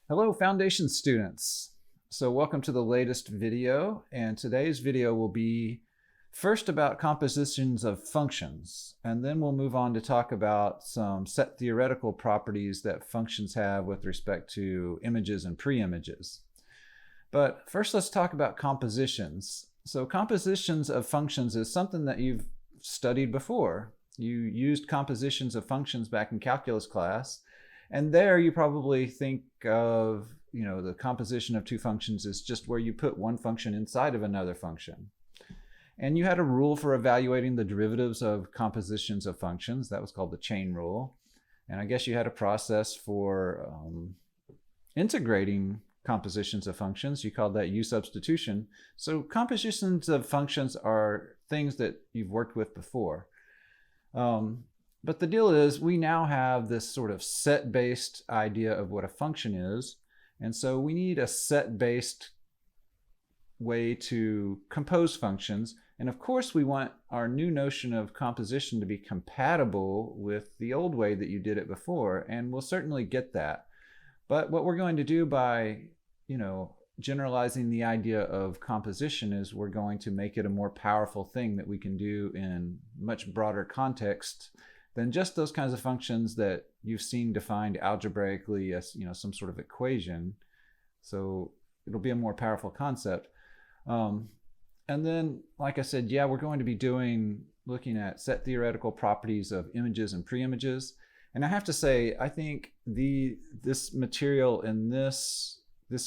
Hello, Foundation students. So welcome to the latest video, and today's video will be first about compositions of functions, and then we'll move on to talk about some set theoretical properties that functions have with respect to images and preimages. But first, let's talk about compositions. So compositions of functions is something that you've studied before. You used compositions of functions back in calculus class. And there you probably think of, the composition of two functions is just where you put one function inside of another function. And you had a rule for evaluating the derivatives of compositions of functions. That was called the chain rule. And I guess you had a process for integrating compositions of functions. You called that U substitution. So compositions of functions are things that you've worked with before. But the deal is we now have this sort of set-based idea of what a function is. And so we need a set-based way to compose functions. And of course, we want our new notion of composition to be compatible with the old way that you did it before. And we'll certainly get that. But what we're going to do by, generalizing the idea of composition is we're going to make it a more powerful thing that we can do in much broader context than just those kinds of functions that you've seen defined algebraically as some sort of equation. So it'll be a more powerful concept. And then, like I said, we're going to be looking at set theoretical properties of images and preimages. And I have to say, I think this material in this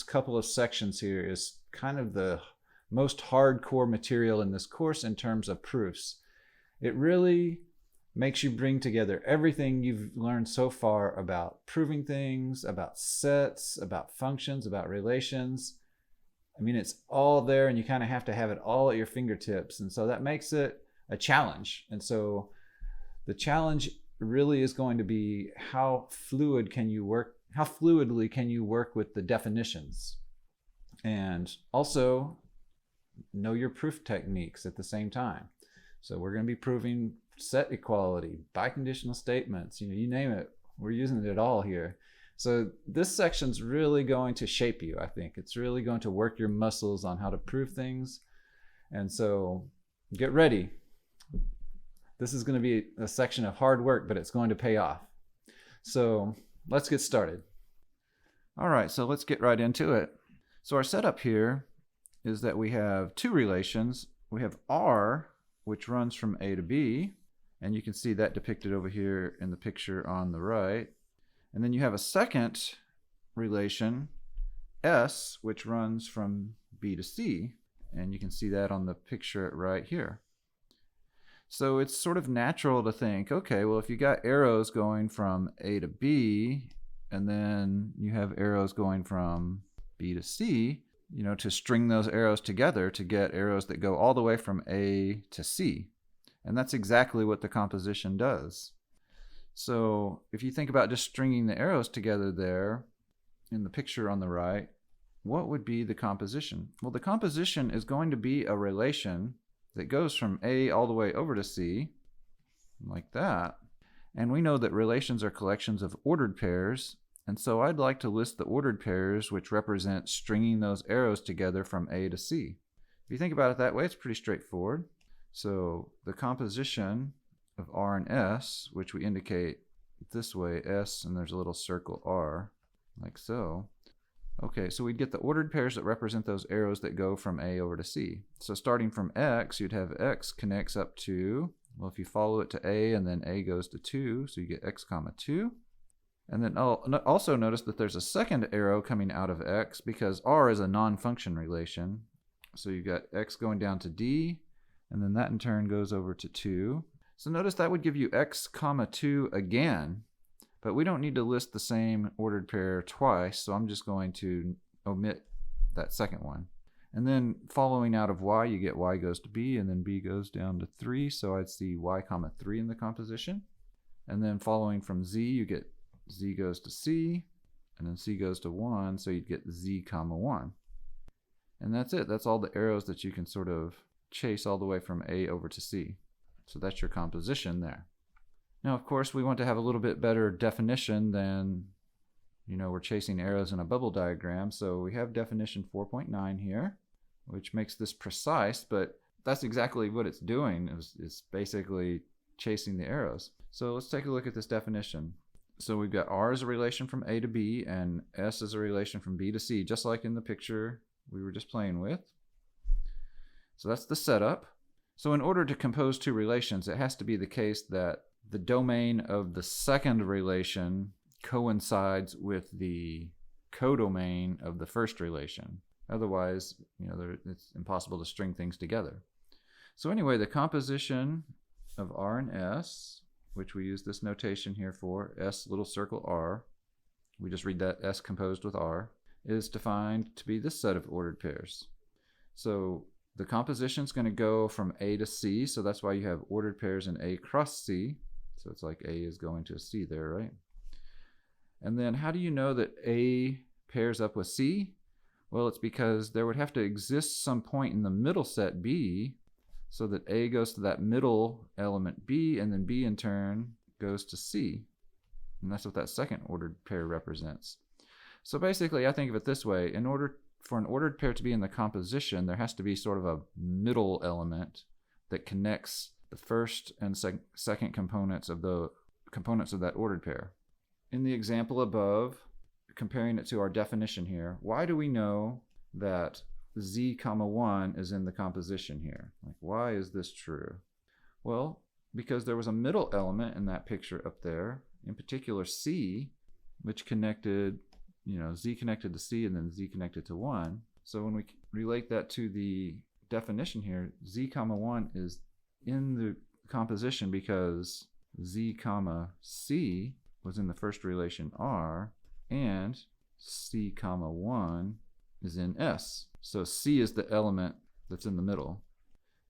couple of sections here is kind of the most hardcore material in this course in terms of proofs. It really makes you bring together everything you've learned so far about proving things, about sets, about functions, about relations. I mean, it's all there and you kind of have to have it all at your fingertips. And so that makes it a challenge. And so the challenge really is going to be how fluidly can you work with the definitions, and also know your proof techniques at the same time. So we're going to be proving set equality, biconditional statements, you name it, we're using it all here. So this section's really going to shape you, I think. It's really going to work your muscles on how to prove things. And so get ready. This is going to be a section of hard work, but it's going to pay off. So let's get started. All right, so let's get right into it. So our setup here is that we have two relations. We have R, which runs from A to B, and you can see that depicted over here in the picture on the right. And then you have a second relation, S, which runs from B to C, and you can see that on the picture right here. So it's sort of natural to think, okay, well, if you got arrows going from A to B, and then you have arrows going from B to C, to string those arrows together to get arrows that go all the way from A to C. And that's exactly what the composition does. So if you think about just stringing the arrows together there in the picture on the right, what would be the composition? Well, the composition is going to be a relation that goes from A all the way over to C, like that. And we know that relations are collections of ordered pairs. And so I'd like to list the ordered pairs which represent stringing those arrows together from A to C. If you think about it that way, it's pretty straightforward. So the composition of R and S, which we indicate this way, S, and there's a little circle R, like so. Okay, so we'd get the ordered pairs that represent those arrows that go from A over to C. So starting from X, you'd have X connects up to, well, if you follow it to A and then A goes to 2, so you get X comma 2. And then also notice that there's a second arrow coming out of X because R is a non-function relation. So you've got X going down to D, and then that in turn goes over to 2. So notice that would give you X comma 2 again, but we don't need to list the same ordered pair twice, so I'm just going to omit that second one. And then following out of Y, you get Y goes to B, and then B goes down to 3, so I'd see Y comma 3 in the composition. And then following from Z, you get Z goes to C, and then C goes to 1, so you'd get Z comma 1. And that's it. That's all the arrows that you can sort of chase all the way from A over to C. So that's your composition there. Now, of course, we want to have a little bit better definition than you know, we're chasing arrows in a bubble diagram. So we have definition 4.9 here, which makes this precise, but that's exactly what it's doing. It's basically chasing the arrows. So let's take a look at this definition. So we've got R as a relation from A to B and S as a relation from B to C, just like in the picture we were just playing with. So that's the setup. So in order to compose two relations, it has to be the case that the domain of the second relation coincides with the codomain of the first relation. Otherwise, you know, it's impossible to string things together. So anyway, the composition of R and S, which we use this notation here for, S little circle R, we just read that S composed with R, is defined to be this set of ordered pairs. So the composition is going to go from A to C, so that's why you have ordered pairs in A cross C. So it's like A is going to C there, right? And then how do you know that A pairs up with C? Well, it's because there would have to exist some point in the middle set B so that A goes to that middle element B, and then B in turn goes to C. And that's what that second ordered pair represents. So basically, I think of it this way. In order for an ordered pair to be in the composition, there has to be sort of a middle element that connects the first and second components of that ordered pair. In the example above, comparing it to our definition here, why do we know that Z comma 1 is in the composition here? Like, why is this true? Well, because there was a middle element in that picture up there, in particular C, which connected, you know, Z connected to C and then Z connected to 1. So when we relate that to the definition here, Z comma 1 is in the composition because Z comma C was in the first relation R, and C comma 1 is in S. So C is the element that's in the middle.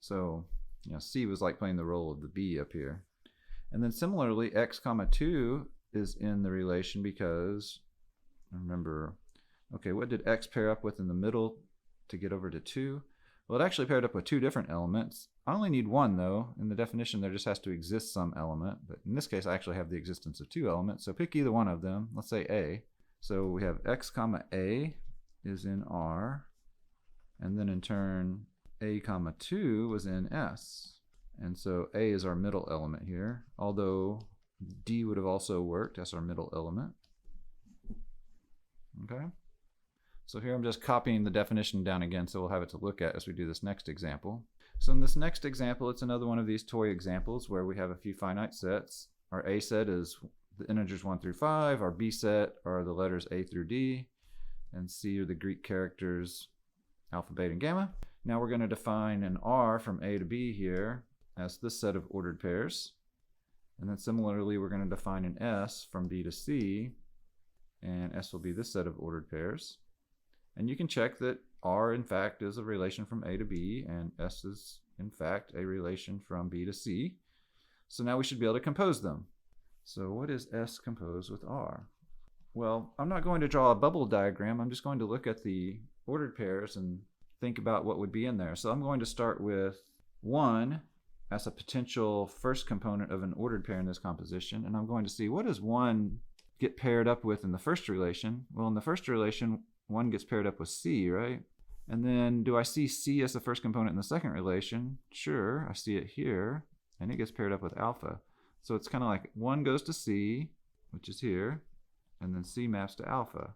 So, you know, C was like playing the role of the B up here. And then similarly, X comma 2 is in the relation because, remember, okay, what did X pair up with in the middle to get over to 2? Well, it actually paired up with two different elements. I only need one, though. In the definition, there just has to exist some element. But in this case, I actually have the existence of two elements. So pick either one of them. Let's say A. So we have X comma A is in R. And then in turn, A comma 2 was in S. And so A is our middle element here, although D would have also worked as our middle element. Okay. So here I'm just copying the definition down again so we'll have it to look at as we do this next example. So in this next example, it's another one of these toy examples where we have a few finite sets. Our A set is the integers 1 through 5. Our B set are the letters A through D. And C are the Greek characters alpha, beta, and gamma. Now we're going to define an R from A to B here as this set of ordered pairs. And then similarly, we're going to define an S from B to C. And S will be this set of ordered pairs. And you can check that R, in fact, is a relation from A to B, and S is, in fact, a relation from B to C. So now we should be able to compose them. So what is S composed with R? Well, I'm not going to draw a bubble diagram. I'm just going to look at the ordered pairs and think about what would be in there. So I'm going to start with 1 as a potential first component of an ordered pair in this composition, and I'm going to see what does 1 get paired up with in the first relation. Well, in the first relation, 1 gets paired up with C, right? And then do I see C as the first component in the second relation? Sure, I see it here, and it gets paired up with alpha. So it's kind of like 1 goes to C, which is here, and then C maps to alpha.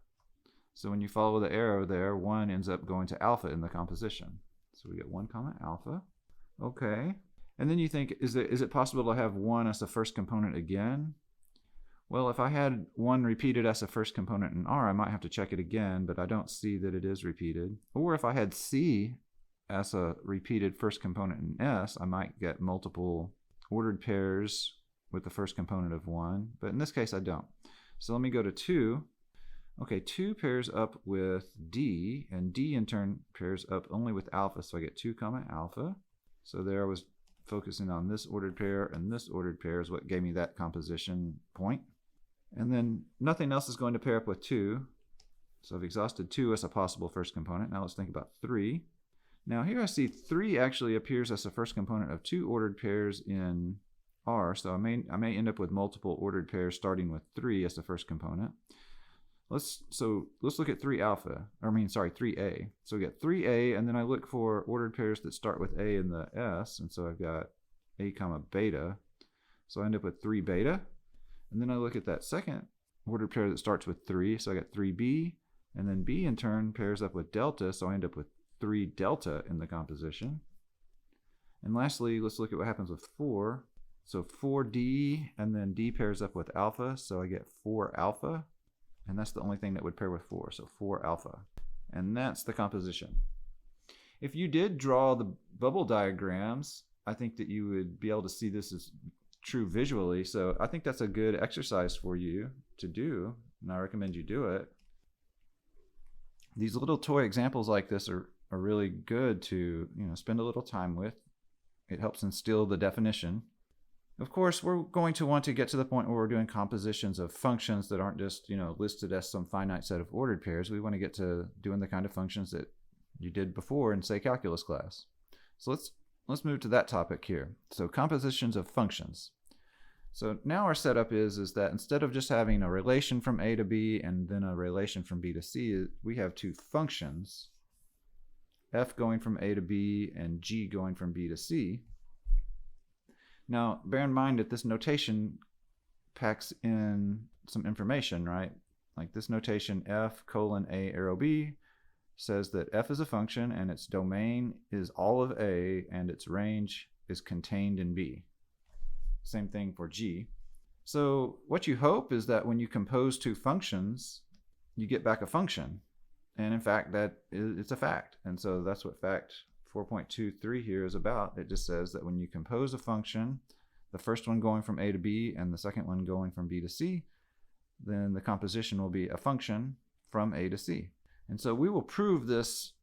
So when you follow the arrow there, 1 ends up going to alpha in the composition. So we get 1 comma alpha. Okay. And then you think, is it possible to have 1 as the first component again? Well, if I had 1 repeated as a first component in R, I might have to check it again, but I don't see that it is repeated. Or if I had C as a repeated first component in S, I might get multiple ordered pairs with the first component of 1, but in this case I don't. So let me go to 2. Okay, 2 pairs up with D, and D in turn pairs up only with alpha, so I get 2 comma alpha. So there I was focusing on this ordered pair, and this ordered pair is what gave me that composition point. And then nothing else is going to pair up with 2. So I've exhausted 2 as a possible first component. Now let's think about 3. Now here I see 3 actually appears as a first component of 2 ordered pairs in R. So I may end up with multiple ordered pairs starting with 3 as the first component. Let's look at 3A. So we got 3A, and then I look for ordered pairs that start with A in the S, and so I've got A comma beta. So I end up with 3 beta. And then I look at that second ordered pair that starts with 3, so I got 3B, and then B in turn pairs up with delta, so I end up with 3 delta in the composition. And lastly, let's look at what happens with 4. So 4D, and then D pairs up with alpha, so I get 4 alpha. And that's the only thing that would pair with 4, so 4 alpha. And that's the composition. If you did draw the bubble diagrams, I think that you would be able to see this as true visually. So I think that's a good exercise for you to do, and I recommend you do it. These little toy examples like this are really good to spend a little time with. It helps instill the definition. Of course, we're going to want to get to the point where we're doing compositions of functions that aren't just listed as some finite set of ordered pairs. We want to get to doing the kind of functions that you did before in, say, calculus class. So let's move to that topic here. So compositions of functions. So now our setup is that instead of just having a relation from A to B and then a relation from B to C, we have 2 functions, f going from A to B and g going from B to C. Now, bear in mind that this notation packs in some information, right? Like this notation f colon A arrow B says that f is a function and its domain is all of A and its range is contained in B. Same thing for g. So what you hope is that when you compose 2 functions, you get back a function. And in fact, it's a fact. And so that's what fact 4.23 here is about. It just says that when you compose a function, the first one going from A to B and the second one going from B to C, then the composition will be a function from A to C. And so we will prove this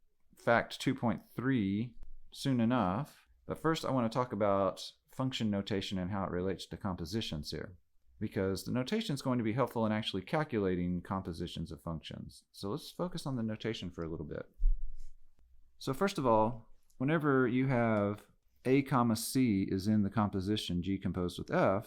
fact 2.3 soon enough. But first I want to talk about function notation and how it relates to compositions here, because the notation is going to be helpful in actually calculating compositions of functions. So let's focus on the notation for a little bit. So first of all, whenever you have A comma C is in the composition G composed with F,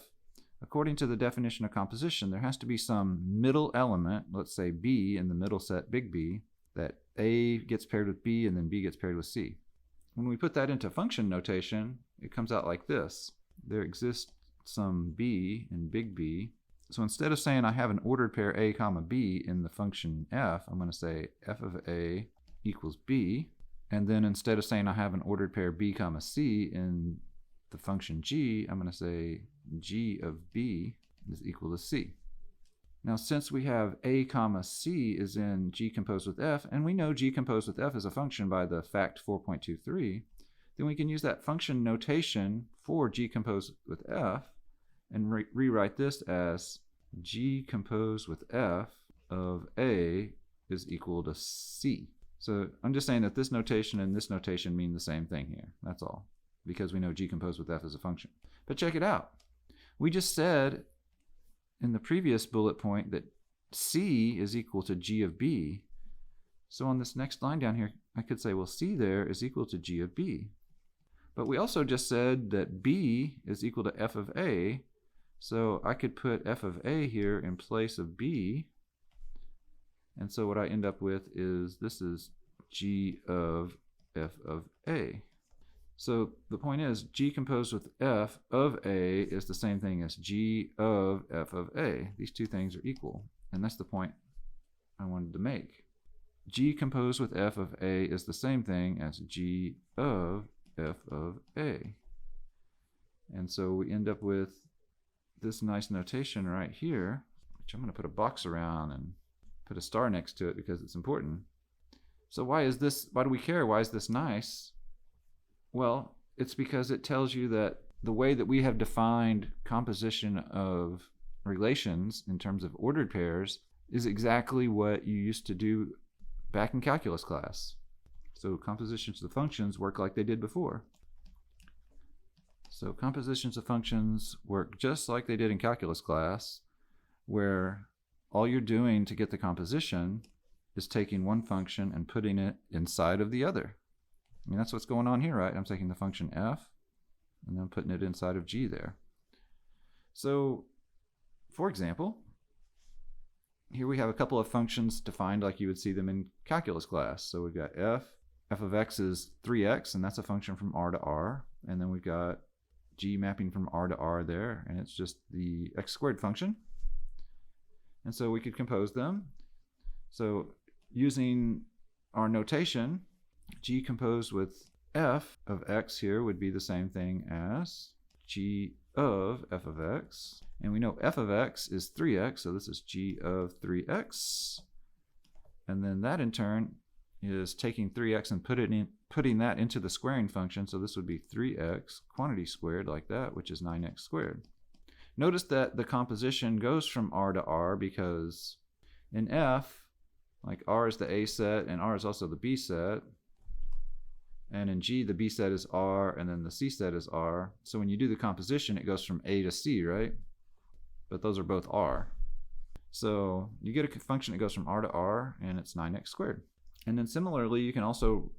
according to the definition of composition, there has to be some middle element, let's say B in the middle set, big B, that A gets paired with B and then B gets paired with C. When we put that into function notation, it comes out like this. There exists some B in big B. So instead of saying I have an ordered pair A comma B in the function f, I'm going to say f of A equals B. And then instead of saying I have an ordered pair B comma C in the function g, I'm going to say g of B is equal to C. Now since we have A comma C is in G composed with F, and we know G composed with F is a function by the fact 4.23, then we can use that function notation for G composed with F and rewrite this as G composed with F of A is equal to C. So I'm just saying that this notation and this notation mean the same thing here. That's all, because we know G composed with F is a function. But check it out. We just said in the previous bullet point that C is equal to G of B. So on this next line down here, I could say, well, C there is equal to G of B. But we also just said that B is equal to F of A. So I could put F of A here in place of B. And so what I end up with is this is G of F of A. So the point is, G composed with F of A is the same thing as G of F of A. These two things are equal, and that's the point I wanted to make. G composed with F of A is the same thing as G of F of A. And so we end up with this nice notation right here, which I'm going to put a box around and put a star next to it because it's important. So why do we care? Why is this nice? Well, it's because it tells you that the way that we have defined composition of relations in terms of ordered pairs is exactly what you used to do back in calculus class. So compositions of functions work like they did before. So compositions of functions work just like they did in calculus class, where all you're doing to get the composition is taking one function and putting it inside of the other. I mean, that's what's going on here, right? I'm taking the function f and then putting it inside of g there. So, for example, here we have a couple of functions defined like you would see them in calculus class. So we've got f of x is 3x, and that's a function from R to R. And then we've got g mapping from R to R there, and it's just the x squared function. And so we could compose them. So using our notation, g composed with f of x here would be the same thing as g of f of x. And we know f of x is 3x, so this is g of 3x. And then that in turn is taking 3x and putting that into the squaring function, so this would be 3x quantity squared like that, which is 9x squared. Notice that the composition goes from R to R because in f, like R is the A set and R is also the B set. And in G, the B set is R and then the C set is R. So when you do the composition, it goes from A to C, right? But those are both R. So you get a function that goes from R to R and it's 9x squared. And then similarly, you can also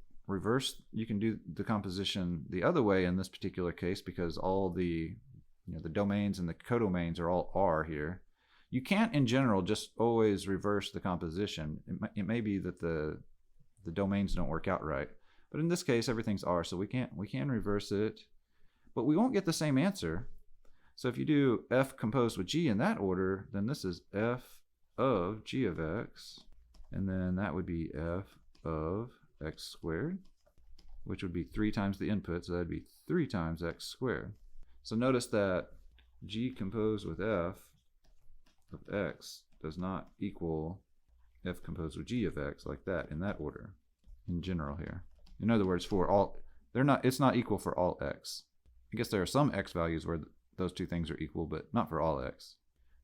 you can do the composition the other way in this particular case because all the the domains and the codomains are all R here. You can't in general just always reverse the composition. It may be that the domains don't work out right. But in this case, everything's R, so we can reverse it, but we won't get the same answer. So if you do f composed with g in that order, then this is f of g of x, and then that would be f of x squared, which would be 3 times the input, so that'd be 3 times x squared. So notice that g composed with f of x does not equal f composed with g of x like that in that order in general here. In other words, for all, it's not equal for all x. I guess there are some x values where those two things are equal, but not for all x.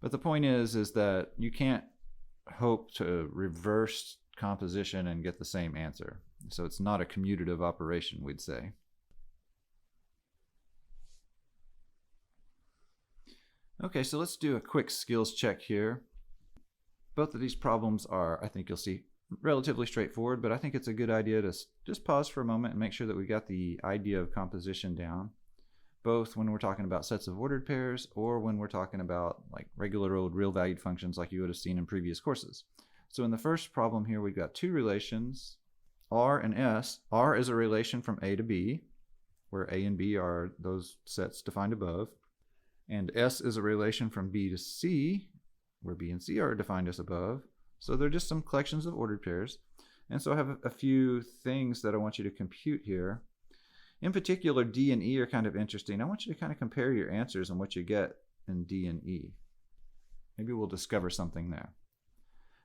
But the point is that you can't hope to reverse composition and get the same answer. So it's not a commutative operation, we'd say. Okay, so let's do a quick skills check here. Both of these problems are, I think you'll see, relatively straightforward, but I think it's a good idea to just pause for a moment and make sure that we got the idea of composition down, both when we're talking about sets of ordered pairs or when we're talking about like regular old real valued functions like you would have seen in previous courses. So in the first problem here, we've got two relations, R and S. R is a relation from A to B, where A and B are those sets defined above. And S is a relation from B to C, where B and C are defined as above. So they're just some collections of ordered pairs. And so I have a few things that I want you to compute here. In particular, D and E are kind of interesting. I want you to kind of compare your answers and what you get in D and E. Maybe we'll discover something there.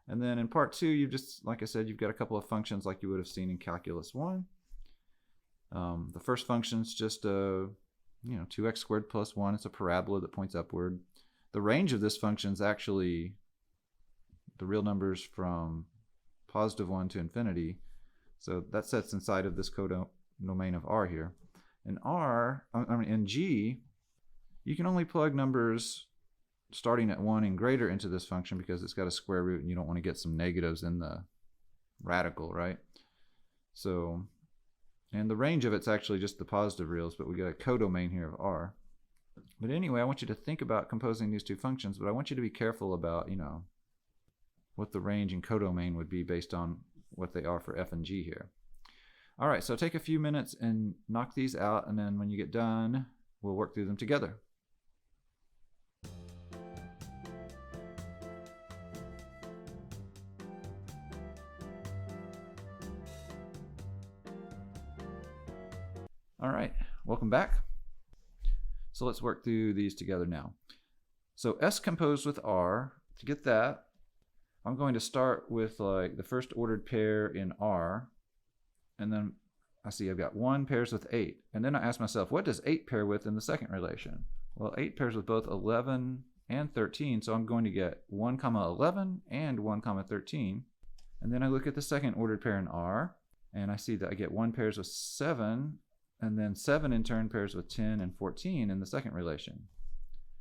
And then in part 2, you've just, like I said, you've got a couple of functions like you would have seen in Calculus 1. The first function is just 2x squared plus 1. It's a parabola that points upward. The range of this function is actually the real numbers from positive 1 to infinity. So that sets inside of this codomain of R here. In G, you can only plug numbers starting at 1 and greater into this function because it's got a square root and you don't want to get some negatives in the radical, right? So, and the range of it's actually just the positive reals, but we got a codomain here of R. But anyway, I want you to think about composing these two functions, but I want you to be careful about, what the range and codomain would be based on what they are for f and g here. All right, so take a few minutes and knock these out, and then when you get done, we'll work through them together. All right, welcome back. So let's work through these together now. So S composed with R, to get that, I'm going to start with like the first ordered pair in R, and then I see I've got 1 pairs with 8. And then I ask myself, what does 8 pair with in the second relation? Well, 8 pairs with both 11 and 13, so I'm going to get 1 comma 11 and 1 comma 13. And then I look at the second ordered pair in R, and I see that I get 1 pairs with 7, and then 7 in turn pairs with 10 and 14 in the second relation.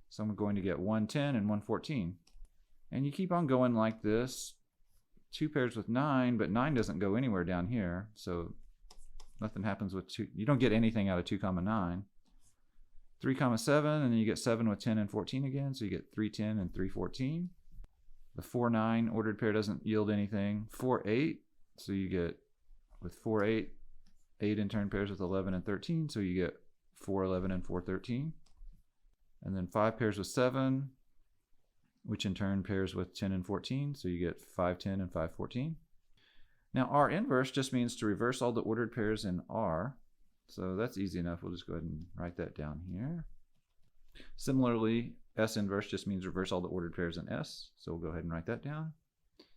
So I'm going to get 1 10 and 1 14. And you keep on going like this. 2 pairs with 9, but 9 doesn't go anywhere down here, so nothing happens with 2. You don't get anything out of 2 comma 9. 3 comma 7, and then you get 7 with 10 and 14 again, so you get 3 10 and 3 14. The 4, 9 ordered pair doesn't yield anything. 4, 8, so you get with 4, 8, 8 in turn pairs with 11 and 13, so you get 4, 11 and 4, 13. And then 5 pairs with 7, which in turn pairs with 10 and 14, so you get 5, 10 and 5, 14. Now R inverse just means to reverse all the ordered pairs in R, so that's easy enough. We'll just go ahead and write that down here. Similarly, S inverse just means reverse all the ordered pairs in S, so we'll go ahead and write that down.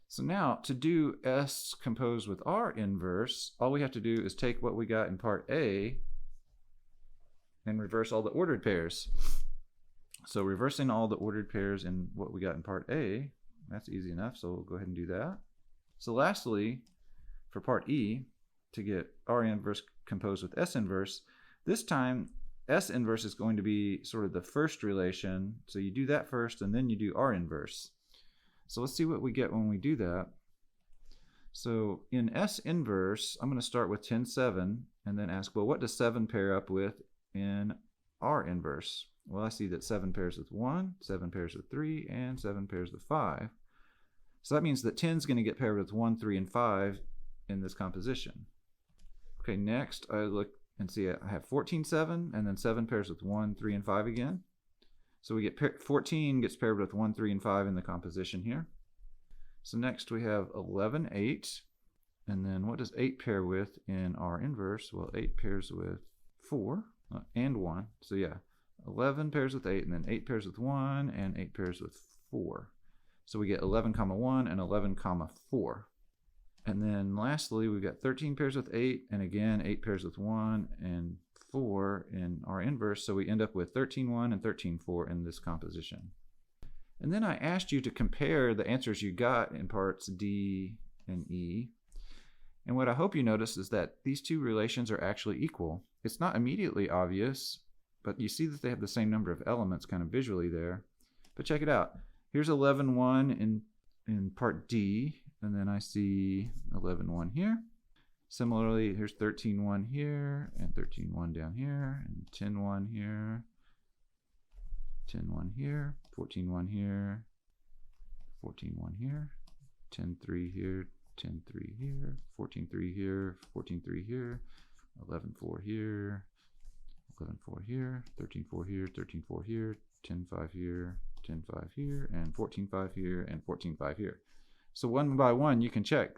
So now to do S composed with R inverse, all we have to do is take what we got in part A and reverse all the ordered pairs. So reversing all the ordered pairs in what we got in part A, that's easy enough, so we'll go ahead and do that. So lastly, for part E, to get R inverse composed with S inverse, this time S inverse is going to be sort of the first relation, so you do that first and then you do R inverse. So let's see what we get when we do that. So in S inverse, I'm going to start with 10, 7 and then ask, well, what does 7 pair up with in R inverse? Well, I see that 7 pairs with 1, 7 pairs with 3, and 7 pairs with 5. So that means that 10 is going to get paired with 1, 3, and 5 in this composition. Okay, next I look and see I have 14, 7, and then 7 pairs with 1, 3, and 5 again. So we get 14 gets paired with 1, 3, and 5 in the composition here. So next we have 11, 8, and then what does 8 pair with in R inverse? Well, 8 pairs with 4 and 1. So yeah, 11 pairs with 8, and then 8 pairs with 1, and 8 pairs with 4. So we get 11, 1 and 11, 4. And then lastly, we've got 13 pairs with 8, and again 8 pairs with 1 and 4 in our inverse, so we end up with 13, 1 and 13, 4 in this composition. And then I asked you to compare the answers you got in parts D and E. And what I hope you notice is that these two relations are actually equal. It's not immediately obvious, but you see that they have the same number of elements kind of visually there. But check it out. Here's 11, 1 in part D, and then I see 11, 1 here. Similarly, here's 13, 1 here, and 13, 1 down here, and 10, 1 here, 10, 1 here, 14, 1 here, 14, 1 here, 10, 3 here, 10, 3 here, 14, 3 here, 14, 3 here, 11, 4 here, 11, 4 here, 13, 4 here, 13, 4 here, 10, 5 here, 10, 5 here, and 14, 5 here, and 14, 5 here. So one by one, you can check.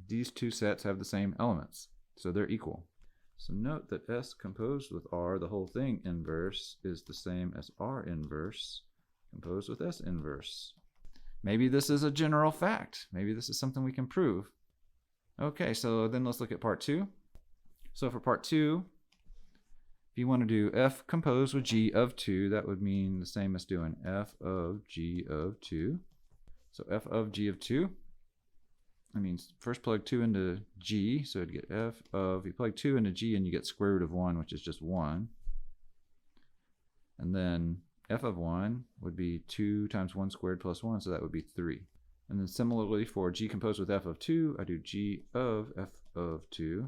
These two sets have the same elements, so they're equal. So note that S composed with R, the whole thing inverse, is the same as R inverse composed with S inverse. Maybe this is a general fact. Maybe this is something we can prove. Okay, so then let's look at part 2. So for part 2, if you want to do F composed with G of 2, that would mean the same as doing F of G of 2. So F of G of 2, that means first plug 2 into G, so it'd get F of, you plug 2 into G and you get square root of 1, which is just 1. And then F of 1 would be 2 times 1 squared plus 1, so that would be 3. And then similarly for G composed with F of 2, I do G of F of 2.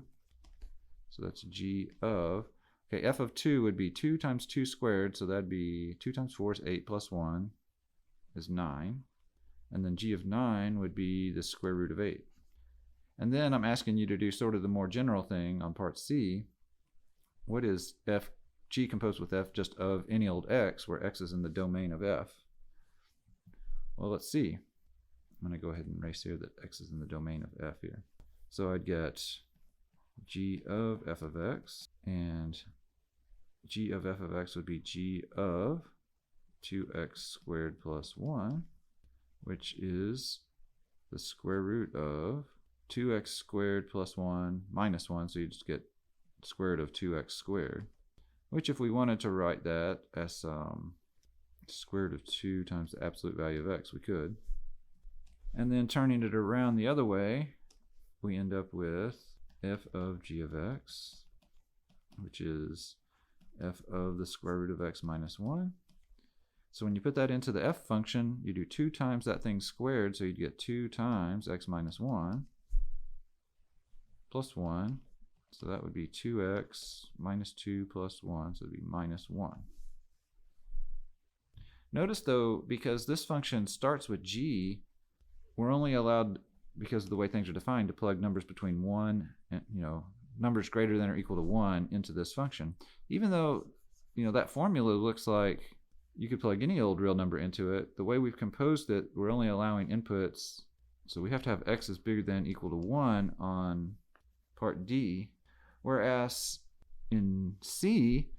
So that's G of, okay, F of 2 would be 2 times 2 squared, so that'd be 2 times 4 is 8 plus 1 is 9. And then G of 9 would be the square root of 8. And then I'm asking you to do sort of the more general thing on part C. What is F, G composed with F just of any old X, where X is in the domain of F? Well, let's see. I'm going to go ahead and erase here that X is in the domain of F here. So I'd get G of F of X, and G of F of X would be G of 2x squared plus 1, which is the square root of 2x squared plus 1 minus 1, so you just get square root of 2x squared, which if we wanted to write that as square root of 2 times the absolute value of x, we could. And then turning it around the other way, we end up with f of g of x, which is f of the square root of x minus 1. So when you put that into the f function, you do 2 times that thing squared, so you'd get 2 times x minus 1 plus 1. So that would be 2x minus 2 plus 1, so it would be minus 1. Notice though, because this function starts with g, we're only allowed, because of the way things are defined, to plug numbers between 1 and, numbers greater than or equal to 1 into this function. Even though, that formula looks like you could plug any old real number into it, the way we've composed it, we're only allowing inputs. So we have to have x is bigger than or equal to 1 on part D, whereas in C,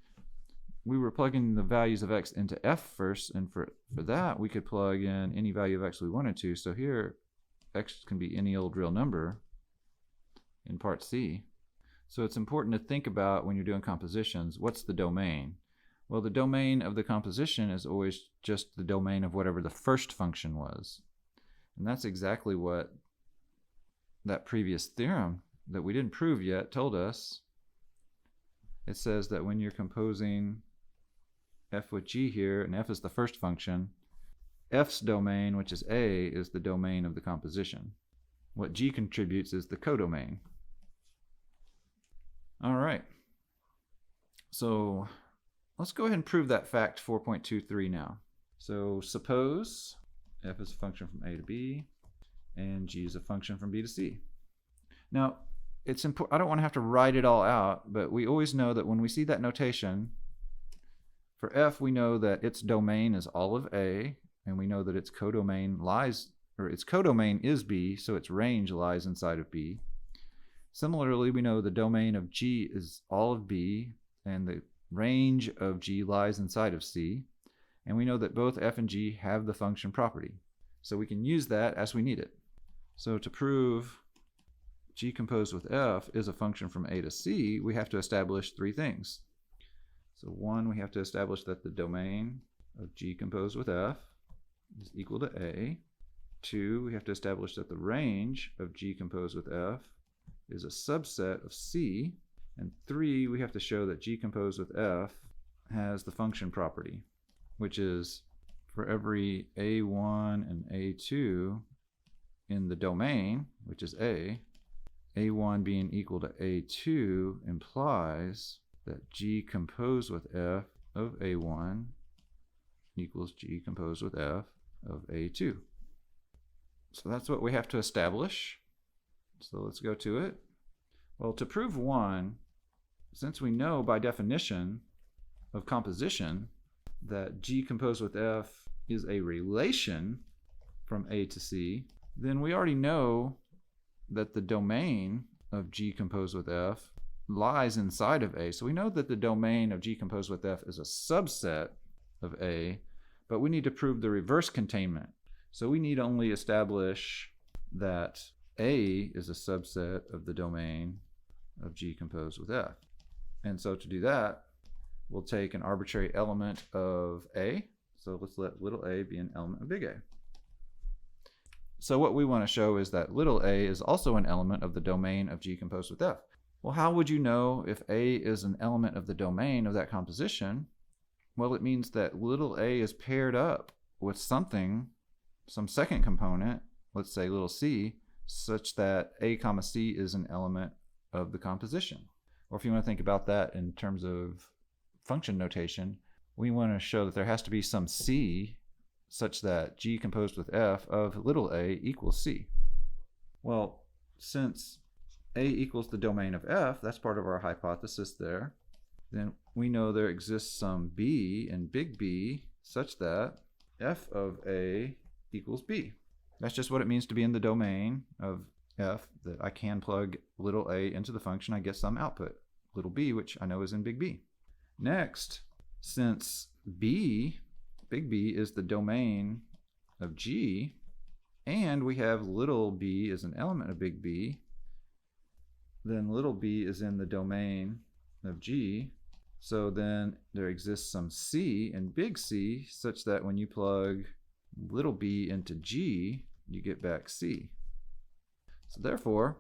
we were plugging the values of x into f first, and for that, we could plug in any value of x we wanted to. So here, x can be any old real number in part C. So it's important to think about, when you're doing compositions, what's the domain? Well, the domain of the composition is always just the domain of whatever the first function was. And that's exactly what that previous theorem that we didn't prove yet told us. It says that when you're composing f with g here, and f is the first function, f's domain, which is a, is the domain of the composition. What g contributes is the codomain. All right. So let's go ahead and prove that fact 4.23 now. So suppose f is a function from a to b, and g is a function from b to c. Now, it's important. I don't want to have to write it all out, but we always know that when we see that notation, for f, we know that its domain is all of a, and we know that its codomain is b, so its range lies inside of b. Similarly, we know the domain of g is all of b, and the range of g lies inside of c. And we know that both f and g have the function property. So we can use that as we need it. So to prove g composed with f is a function from a to c, we have to establish three things. So one, we have to establish that the domain of g composed with f is equal to a. Two, we have to establish that the range of g composed with f is a subset of c. And three, we have to show that g composed with f has the function property, which is for every a1 and a2 in the domain, which is a1 being equal to a2 implies that g composed with f of a1 equals g composed with f of a2. So that's what we have to establish. So let's go to it. Well, to prove one, since we know by definition of composition that g composed with f is a relation from a to c, then we already know that the domain of g composed with f lies inside of a. So we know that the domain of g composed with f is a subset of a, but we need to prove the reverse containment. So we need only establish that a is a subset of the domain of g composed with f. And so to do that, we'll take an arbitrary element of a. So let's let little a be an element of big A. So what we want to show is that little a is also an element of the domain of g composed with f. Well, how would you know if a is an element of the domain of that composition? Well, it means that little a is paired up with something, some second component, let's say little c, such that a comma c is an element of the composition. Or if you want to think about that in terms of function notation, we want to show that there has to be some c such that g composed with f of little a equals c. Well, since a equals the domain of f, that's part of our hypothesis there, then we know there exists some b in big B such that f of a equals b. That's just what it means to be in the domain of f, that I can plug little a into the function, I get some output, little b, which I know is in big B. Next, since big B is the domain of g, and we have little b as an element of big B, then little b is in the domain of g, so then there exists some c in big C such that when you plug little b into g, you get back c. So therefore,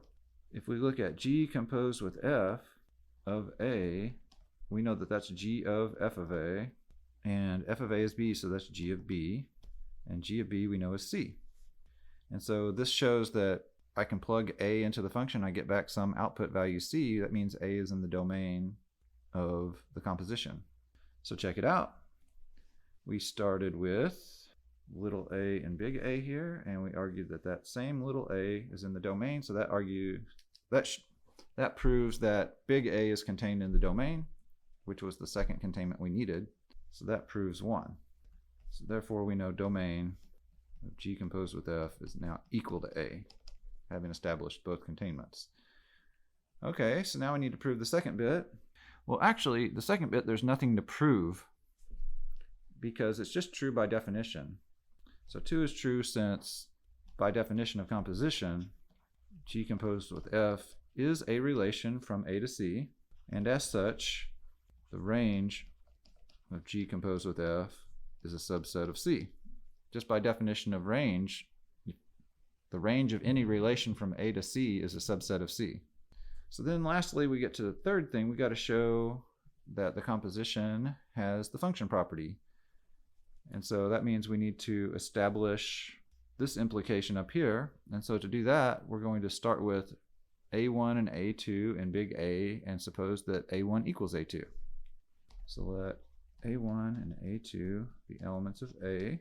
if we look at g composed with f of a, we know that that's g of f of a, and f of a is b, so that's g of b, and g of b we know is c. And so this shows that I can plug a into the function, I get back some output value c. That means a is in the domain of the composition. So check it out. We started with little a and big A here, and we argued that that same little a is in the domain, so that proves that big A is contained in the domain, which was the second containment we needed. So that proves 1. So therefore we know domain of G composed with F is now equal to A, having established both containments. Okay, so now we need to prove the second bit. Well, actually, the second bit, there's nothing to prove because it's just true by definition. So 2 is true since, by definition of composition, G composed with F is a relation from A to C, and as such, the range of G composed with F is a subset of C. Just by definition of range, the range of any relation from A to C is a subset of C. So then lastly, we get to the third thing. We got to show that the composition has the function property. And so that means we need to establish this implication up here. And so to do that, we're going to start with A1 and A2 and big A, and suppose that A1 equals A2. So let A1 and A2 be elements of A,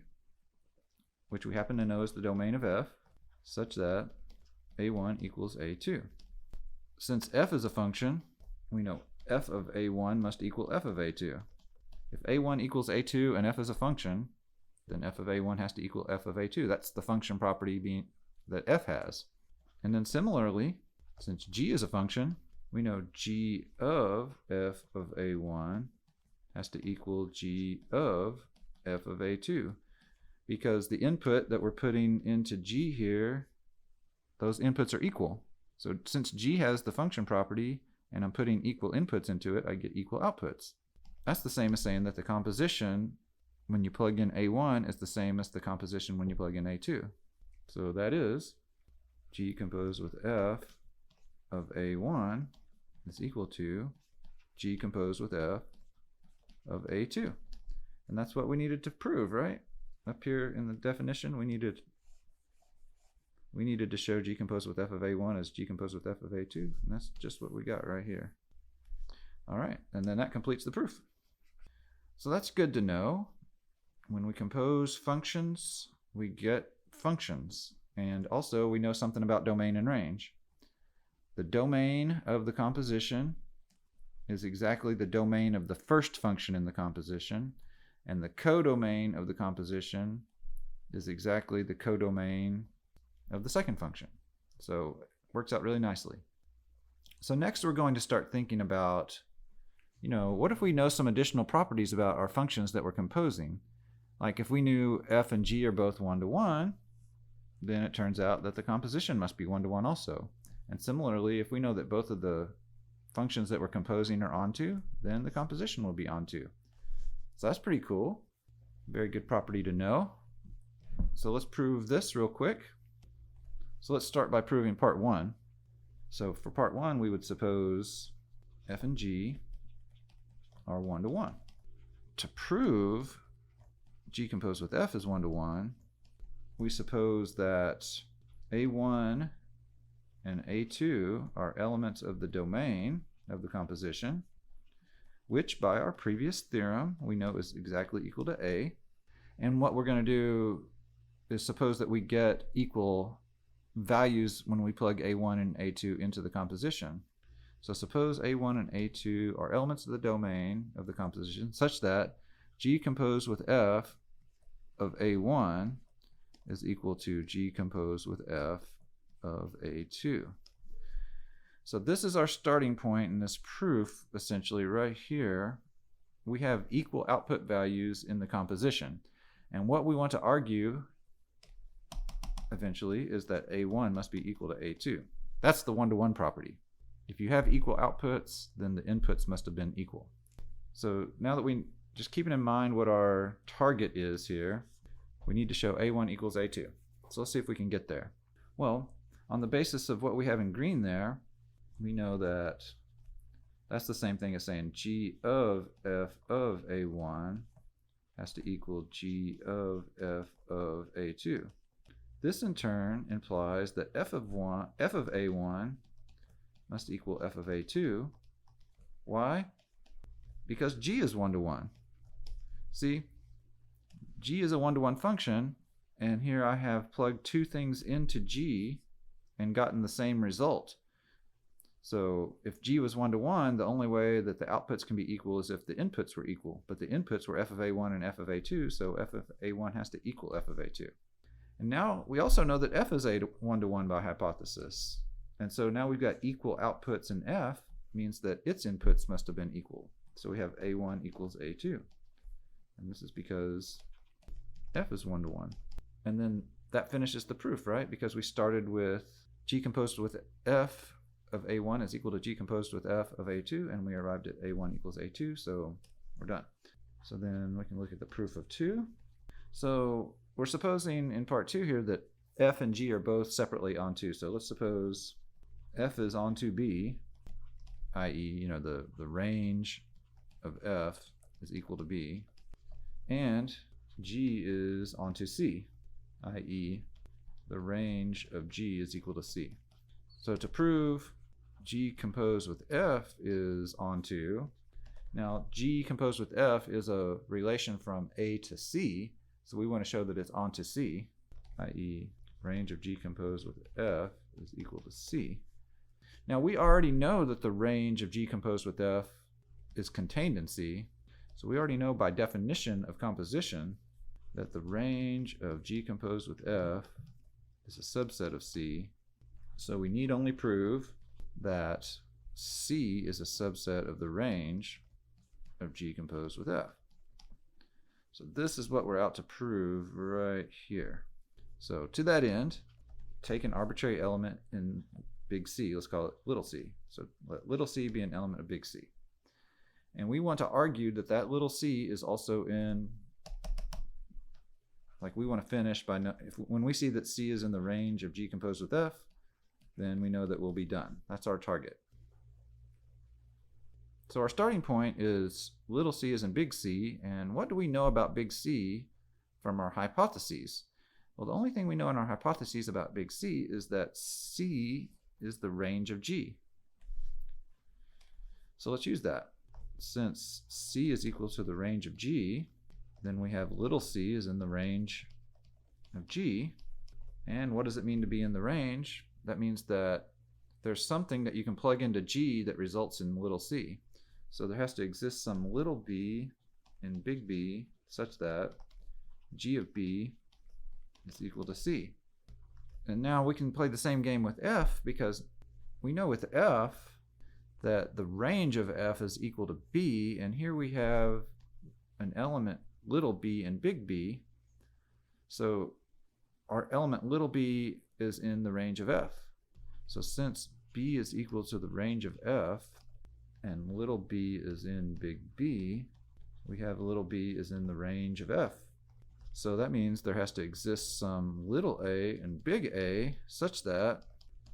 which we happen to know is the domain of F, such that A1 equals A2. Since F is a function, we know F of A1 must equal F of A2. If A1 equals A2 and F is a function, then F of A1 has to equal F of A2. That's the function property that F has. And then similarly, since G is a function, we know G of F of A1 has to equal G of F of A2, because the input that we're putting into G here, those inputs are equal. So since G has the function property and I'm putting equal inputs into it, I get equal outputs. That's the same as saying that the composition when you plug in A1 is the same as the composition when you plug in A2. So that is G composed with F of A1 is equal to G composed with F of A2. And that's what we needed to prove, right? Up here in the definition, we needed to show G composed with F of A1 as G composed with F of A2, and that's just what we got right here. All right, and then that completes the proof. So that's good to know. When we compose functions, we get functions, and also we know something about domain and range. The domain of the composition is exactly the domain of the first function in the composition, and the codomain of the composition is exactly the codomain of the second function. So it works out really nicely. So next we're going to start thinking about, what if we know some additional properties about our functions that we're composing? Like if we knew F and G are both 1-to-1, then it turns out that the composition must be 1-to-1 also. And similarly, if we know that both of the functions that we're composing are onto, then the composition will be onto. So that's pretty cool. Very good property to know. So let's prove this real quick. So let's start by proving part 1. So for part 1, we would suppose F and G are 1-to-1. To prove G composed with F is 1-to-1, we suppose that A1 and A2 are elements of the domain of the composition, which by our previous theorem we know is exactly equal to A. And what we're going to do is suppose that we get equal values when we plug A1 and A2 into the composition. So suppose A1 and A2 are elements of the domain of the composition such that G composed with F of A1 is equal to G composed with F of A2. So this is our starting point in this proof, essentially right here. We have equal output values in the composition. And what we want to argue eventually is that A1 must be equal to A2. That's the 1-to-1 property. If you have equal outputs, then the inputs must have been equal. So now that we just keeping in mind what our target is here, we need to show A1 equals A2. So let's see if we can get there. Well, on the basis of what we have in green there, we know that that's the same thing as saying G of F of A1 has to equal G of F of A2. This in turn implies that F of A1 must equal F of A2. Why? Because G is 1-to-1. See, G is a 1-to-1 function, And here I have plugged two things into G and gotten the same result. So if G was 1 to 1, the only way that the outputs can be equal is if the inputs were equal. But the inputs were f of A1 and f of A2, so f of A1 has to equal f of A2. And now we also know that f is 1 to 1 by hypothesis. And so now we've got equal outputs in f, means that its inputs must have been equal. So we have A1 equals A2. And this is because f is 1 to 1. And then that finishes the proof, right? Because we started with G composed with f of A1 is equal to G composed with f of A2, and we arrived at A1 equals A2, so we're done. So then we can look at the proof of 2. So we're supposing in part 2 here that f and G are both separately onto. So let's suppose f is onto B, i.e., the range of f is equal to B, and G is onto C, i.e., the range of G is equal to C. So to prove G composed with f is onto, now G composed with f is a relation from A to C, so we want to show that it's onto C, i.e., range of G composed with f is equal to C. Now we already know that the range of G composed with f is contained in C, so we already know by definition of composition that the range of G composed with f is a subset of C. So we need only prove that C is a subset of the range of G composed with f. So this is what we're out to prove right here. So to that end, take an arbitrary element in big C, let's call it little c. So let little c be an element of big C. And we want to argue that that little c is also in, like we want to finish by, when we see that C is in the range of G composed with f, then we know that we'll be done. That's our target. So our starting point is little c is in big C, and what do we know about big C from our hypotheses? Well, the only thing we know in our hypotheses about big C is that C is the range of G. So let's use that. Since C is equal to the range of G, then we have little c is in the range of G. And what does it mean to be in the range? That means that there's something that you can plug into G that results in little c. So there has to exist some little b in big B such that G of B is equal to C. And now we can play the same game with f, because we know with f that the range of f is equal to B, and here we have an element little b and big B. So our element little b is in the range of f. So since B is equal to the range of f and little b is in big B, we have little b is in the range of f. So that means there has to exist some little a and big A such that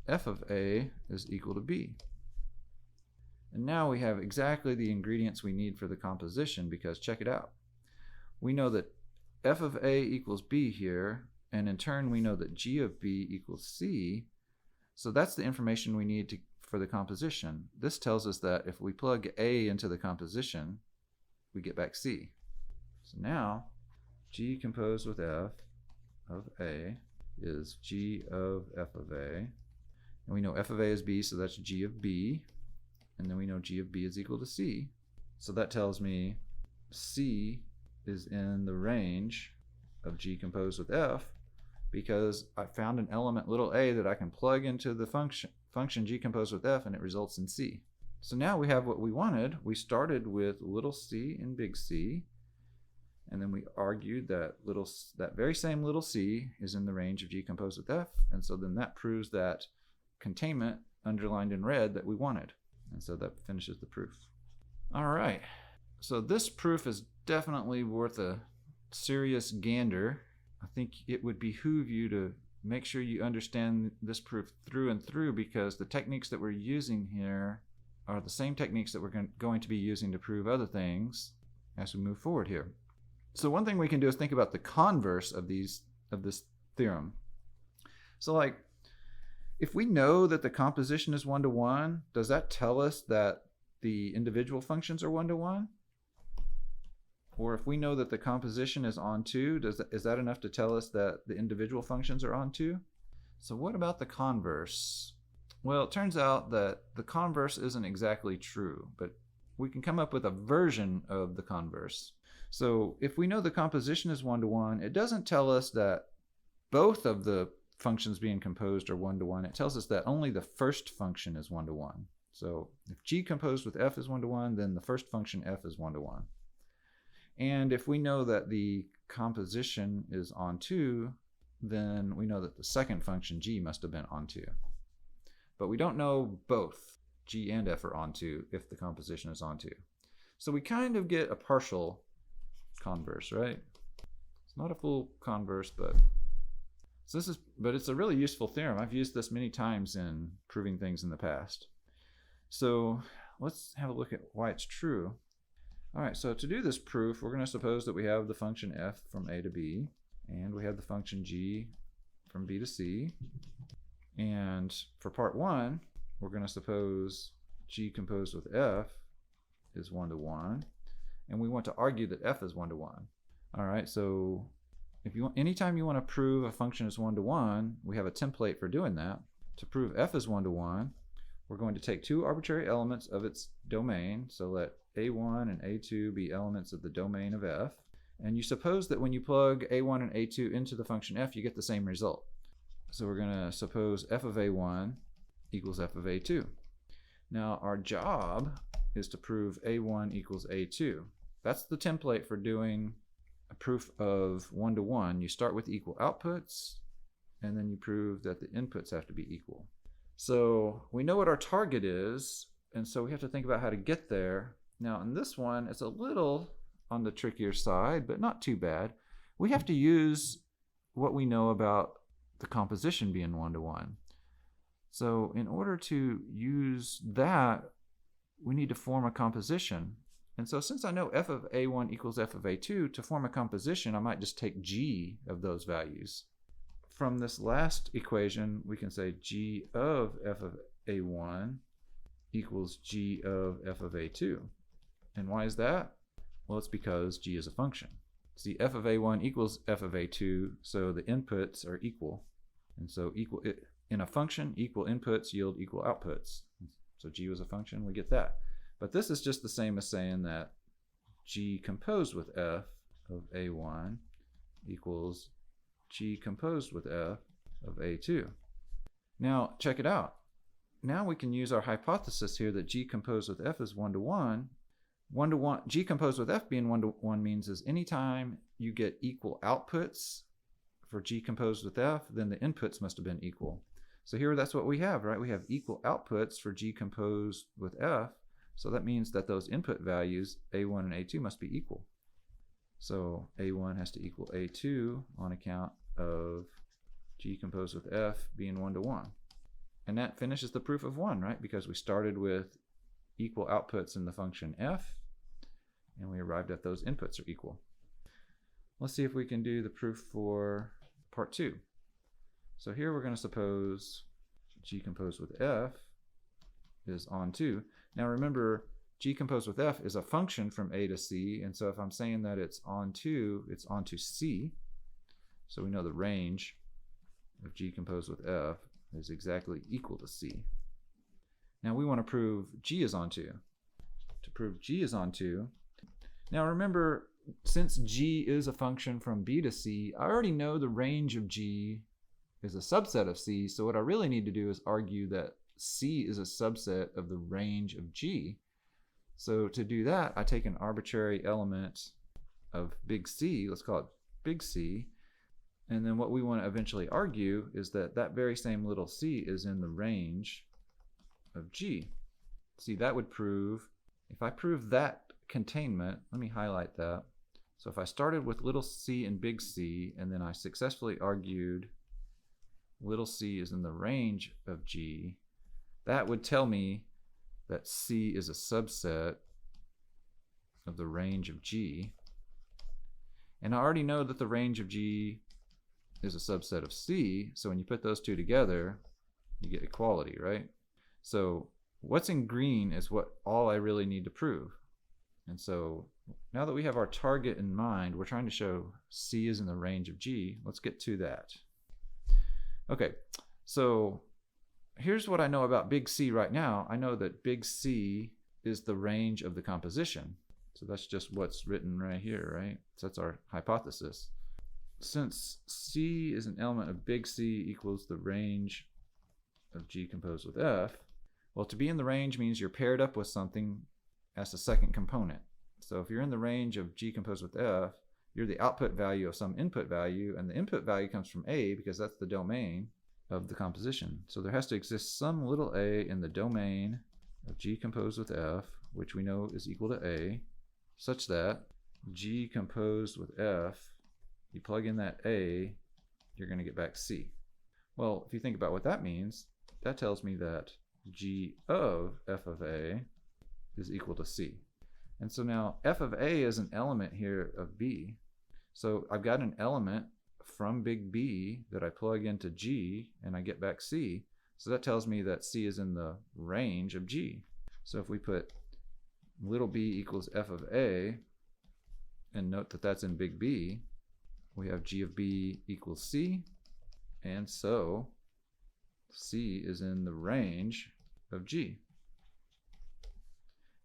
f of A is equal to B. And now we have exactly the ingredients we need for the composition, because check it out. We know that f of A equals B here, and in turn we know that G of B equals C. So that's the information we need for the composition. This tells us that if we plug A into the composition, we get back C. So now G composed with f of A is G of f of A. And we know f of A is B, so that's G of B. And then we know G of B is equal to C. So that tells me C is in the range of G composed with f, because I found an element little a that I can plug into the function G composed with f, and it results in C. So now we have what we wanted. We started with little c and big C, and then we argued that that very same little c is in the range of G composed with f, and so then that proves that containment underlined in red that we wanted. And so that finishes the proof. All right, so this proof is definitely worth a serious gander. I think it would behoove you to make sure you understand this proof through and through, because the techniques that we're using here are the same techniques that we're going to be using to prove other things as we move forward here. So one thing we can do is think about the converse of this theorem. So like, if we know that the composition is 1 to 1, does that tell us that the individual functions are 1 to 1? Or if we know that the composition is on 2, is that enough to tell us that the individual functions are on 2? So what about the converse? Well, it turns out that the converse isn't exactly true, but we can come up with a version of the converse. So if we know the composition is 1-to-1, it doesn't tell us that both of the functions being composed are 1-to-1. It tells us that only the first function is 1-to-1. So if g composed with f is 1-to-1, then the first function f is 1-to-1. And if we know that the composition is on 2, then we know that the second function g must have been on 2. But we don't know both g and f are on 2 if the composition is on 2. So we kind of get a partial converse, right? It's not a full converse, but it's a really useful theorem. I've used this many times in proving things in the past. So let's have a look at why it's true. All right, so to do this proof, we're going to suppose that we have the function f from a to b, and we have the function g from b to c. And for part 1, we're going to suppose g composed with f is 1-to-1, and we want to argue that f is 1-to-1. All right, so anytime you want to prove a function is 1-to-1, we have a template for doing that. To prove f is 1-to-1, we're going to take 2 arbitrary elements of its domain, so let a1 and a2 be elements of the domain of f, and you suppose that when you plug a1 and a2 into the function f, you get the same result. So we're going to suppose f of a1 equals f of a2. Now our job is to prove a1 equals a2. That's the template for doing a proof of 1-to-1. You start with equal outputs, and then you prove that the inputs have to be equal. So we know what our target is, and so we have to think about how to get there. Now in this one, it's a little on the trickier side, but not too bad. We have to use what we know about the composition being 1-to-1. So in order to use that, we need to form a composition. And so since I know f of a1 equals f of a2, to form a composition, I might just take g of those values. From this last equation, we can say g of f of a1 equals g of f of a2. And why is that? Well, it's because g is a function. See, f of a1 equals f of a2, so the inputs are equal. And so in a function, equal inputs yield equal outputs. So g was a function, we get that. But this is just the same as saying that g composed with f of a1 equals g composed with f of a2. Now, check it out. Now we can use our hypothesis here that g composed with f is 1-to-1. 1-to-1, g composed with f being 1-to-1 means is anytime you get equal outputs for g composed with f, then the inputs must have been equal. So here that's what we have, right? We have equal outputs for g composed with f, so that means that those input values, a1 and a2, must be equal. So a1 has to equal a2 on account of g composed with f being 1-to-1. And that finishes the proof of 1, right? Because we started with equal outputs in the function f, and we arrived at those inputs are equal. Let's see if we can do the proof for part 2. So here we're going to suppose g composed with f is on 2. Now remember, g composed with f is a function from a to c, and so if I'm saying that it's on 2, it's on to c. So we know the range of g composed with f is exactly equal to c. Now we want to prove g is on 2. To prove g is on 2, now remember, since g is a function from b to c, I already know the range of g is a subset of c, so what I really need to do is argue that c is a subset of the range of g. So to do that, I take an arbitrary element of big C, let's call it big C, and then what we want to eventually argue is that that very same little c is in the range of g. See, that would prove, if I prove that containment, let me highlight that. So if I started with little c and big C, and then I successfully argued little c is in the range of g, that would tell me that c is a subset of the range of g. And I already know that the range of g is a subset of c, so when you put those two together, you get equality, right? So what's in green is what all I really need to prove. And so now that we have our target in mind, we're trying to show C is in the range of G. Let's get to that. Okay, so here's what I know about big C right now. I know that big C is the range of the composition. So that's just what's written right here, right? So that's our hypothesis. Since C is an element of big C equals the range of G composed with F, well, to be in the range means you're paired up with something as a second component. So if you're in the range of G composed with F, you're the output value of some input value, and the input value comes from A because that's the domain of the composition. So there has to exist some little a in the domain of G composed with F, which we know is equal to A, such that G composed with F, you plug in that A, you're going to get back C. Well, if you think about what that means, that tells me that G of F of A is equal to C. And so now F of A is an element here of B. So I've got an element from big B that I plug into G and I get back C. So that tells me that C is in the range of G. So if we put little b equals F of A, and note that that's in big B, we have G of B equals C, and so C is in the range of G.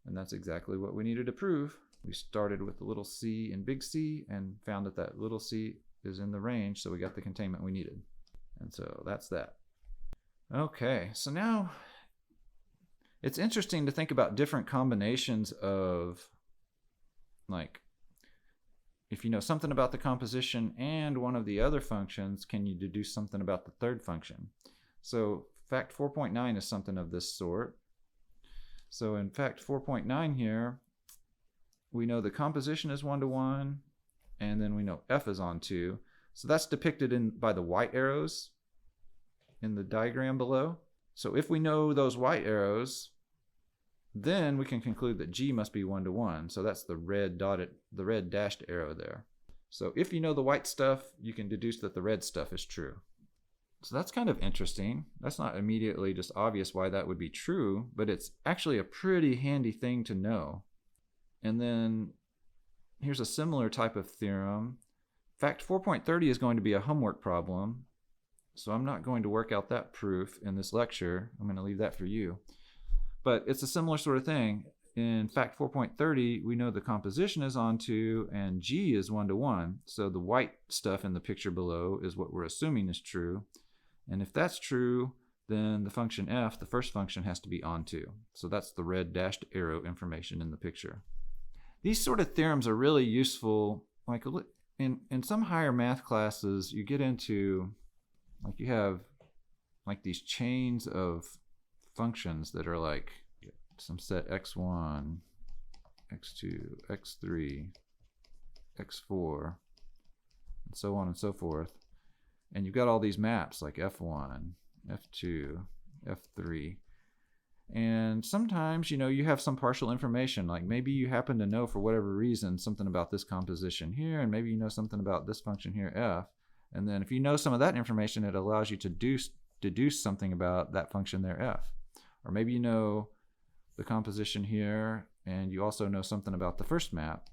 And that's exactly what we needed to prove. We started with the little c in big C and found that that little c is in the range, so we got the containment we needed. And so that's that. Okay, so now it's interesting to think about different combinations of, like, if you know something about the composition and one of the other functions, can you deduce something about the third function? So fact 4.9 is something of this sort. So in fact 4.9 here, we know the composition is 1-to-1, and then we know F is on 2. So that's depicted by the white arrows in the diagram below. So if we know those white arrows, then we can conclude that G must be 1-to-1. So that's the red dashed arrow there. So if you know the white stuff, you can deduce that the red stuff is true. So that's kind of interesting. That's not immediately just obvious why that would be true, but it's actually a pretty handy thing to know. And then here's a similar type of theorem. Fact 4.30 is going to be a homework problem, so I'm not going to work out that proof in this lecture. I'm going to leave that for you. But it's a similar sort of thing. In fact 4.30, we know the composition is on 2 and G is 1-to-1. So the white stuff in the picture below is what we're assuming is true. And if that's true, then the function f, the first function, has to be on 2. So that's the red dashed arrow information in the picture. These sort of theorems are really useful. Like in some higher math classes, you get into, like, you have like these chains of functions that are like some set x1, x2, x3, x4, and so on and so forth. And you've got all these maps like f1, f2, f3. And sometimes, you have some partial information, like maybe you happen to know for whatever reason something about this composition here, and maybe you know something about this function here, f. And then if you know some of that information, it allows you to deduce something about that function there, f. Or maybe you know the composition here, and you also know something about the first map,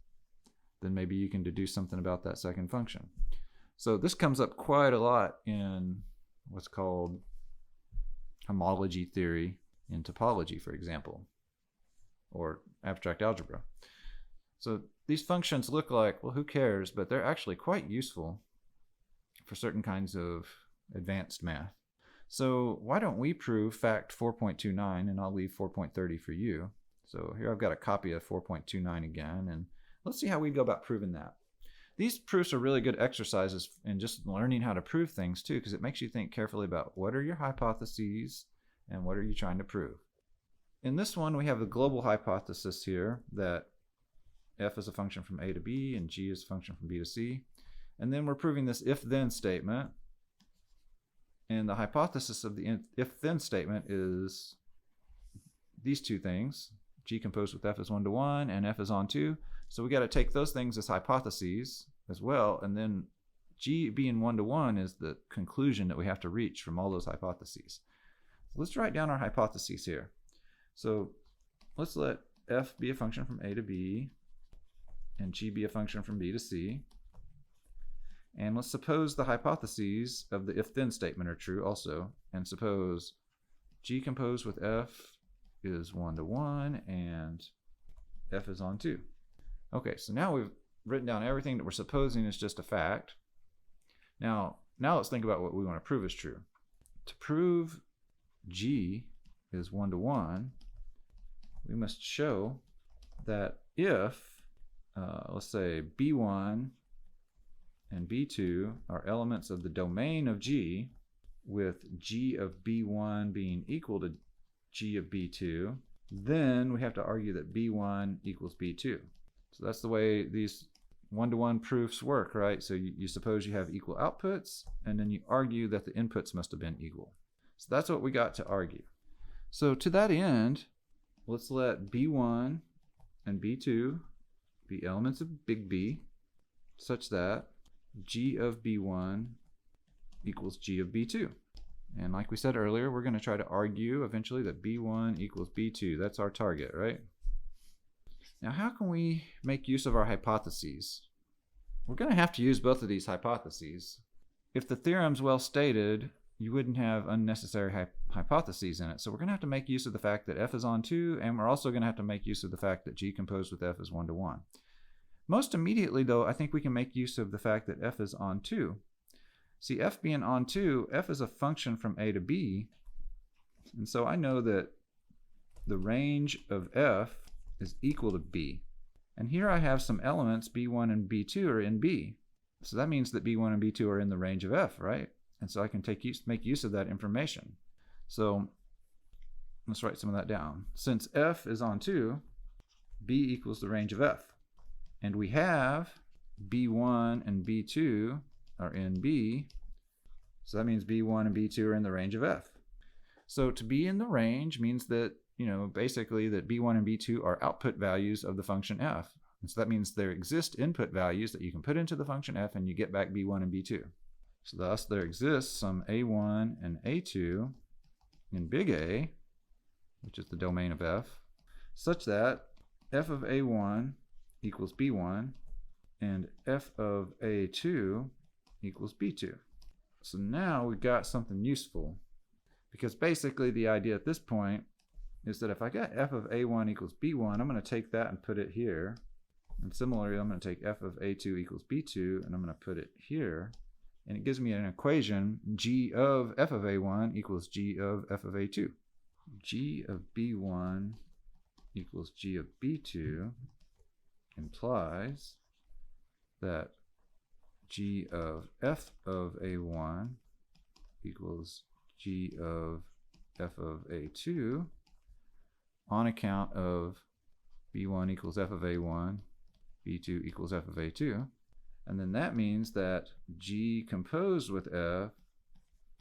then maybe you can deduce something about that second function. So this comes up quite a lot in what's called homology theory in topology, for example, or abstract algebra. So these functions look like, well, who cares, but they're actually quite useful for certain kinds of advanced math. So why don't we prove fact 4.29, and I'll leave 4.30 for you. So here I've got a copy of 4.29 again, and let's see how we go about proving that. These proofs are really good exercises in just learning how to prove things too, because it makes you think carefully about what are your hypotheses and what are you trying to prove. In this one, we have the global hypothesis here that f is a function from a to b and g is a function from b to c. And then we're proving this if-then statement. And the hypothesis of the if-then statement is these two things. G composed with f is 1-to-1 and f is on 2. So we got to take those things as hypotheses as well. And then G being 1-to-1 is the conclusion that we have to reach from all those hypotheses. Let's write down our hypotheses here. So let's let f be a function from a to b, and g be a function from b to c. And let's suppose the hypotheses of the if-then statement are true also, and suppose g composed with f is 1 to 1 and f is on 2. Okay, so now we've written down everything that we're supposing is just a fact. Now let's think about what we want to prove is true. To prove g is 1 to 1, we must show that if, let's say, b1 and b2 are elements of the domain of g, with g of b1 being equal to g of b2, then we have to argue that b1 equals b2. So that's the way these one-to-one proofs work, right? So you suppose you have equal outputs, and then you argue that the inputs must have been equal. So that's what we got to argue. So to that end, let's let b1 and b2 be elements of big B, such that g of b1 equals g of b2. And like we said earlier, we're going to try to argue eventually that b1 equals b2. That's our target, right? Now, how can we make use of our hypotheses? We're going to have to use both of these hypotheses. If the theorem's well stated, you wouldn't have unnecessary hypotheses in it. So we're going to have to make use of the fact that f is on 2, and we're also going to have to make use of the fact that g composed with f is 1 to 1. Most immediately, though, I think we can make use of the fact that f is on 2. See, f being on 2, f is a function from a to b, and so I know that the range of f is equal to b. And here I have some elements, b1 and b2 are in b. So that means that b1 and b2 are in the range of f, right? And so I can make use of that information. So let's write some of that down. Since f is on 2, b equals the range of f. And we have b1 and b2 are in b. So that means b1 and b2 are in the range of f. So to be in the range means that, basically that b1 and b2 are output values of the function f. And so that means there exist input values that you can put into the function f and you get back b1 and b2. So thus there exists some a1 and a2 in big A, which is the domain of f, such that f of a1 equals b1 and f of a2 equals b2. So now we've got something useful, because basically the idea at this point is that if I got f of a1 equals b1, I'm going to take that and put it here. And similarly, I'm going to take f of a2 equals b2 and I'm going to put it here. And it gives me an equation, g of f of a1 equals g of f of a2. G of b1 equals g of b2 implies that g of f of a1 equals g of f of a2 on account of b1 equals f of a1, b2 equals f of a2. And then that means that g composed with f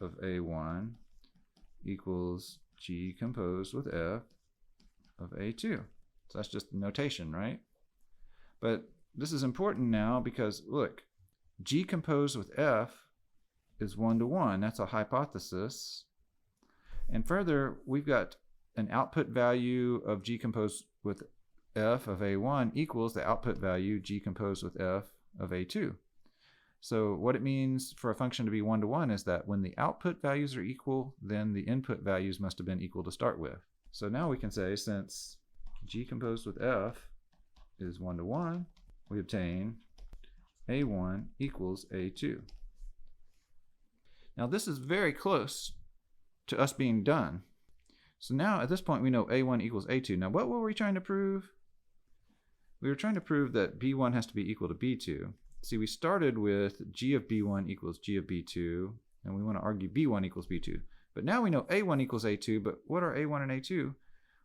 of a1 equals g composed with f of a2. So that's just notation, right? But this is important now because, look, g composed with f is 1 to 1. That's a hypothesis. And further, we've got an output value of g composed with f of a1 equals the output value g composed with f of a2. So what it means for a function to be 1 to 1 is that when the output values are equal, then the input values must have been equal to start with. So now we can say, since g composed with f is 1 to 1, we obtain a1 equals a2. Now this is very close to us being done. So now at this point we know a1 equals a2. Now what were we trying to prove? We were trying to prove that b1 has to be equal to b2. See, we started with g of b1 equals g of b2, and we want to argue b1 equals b2. But now we know a1 equals a2, but what are a1 and a2?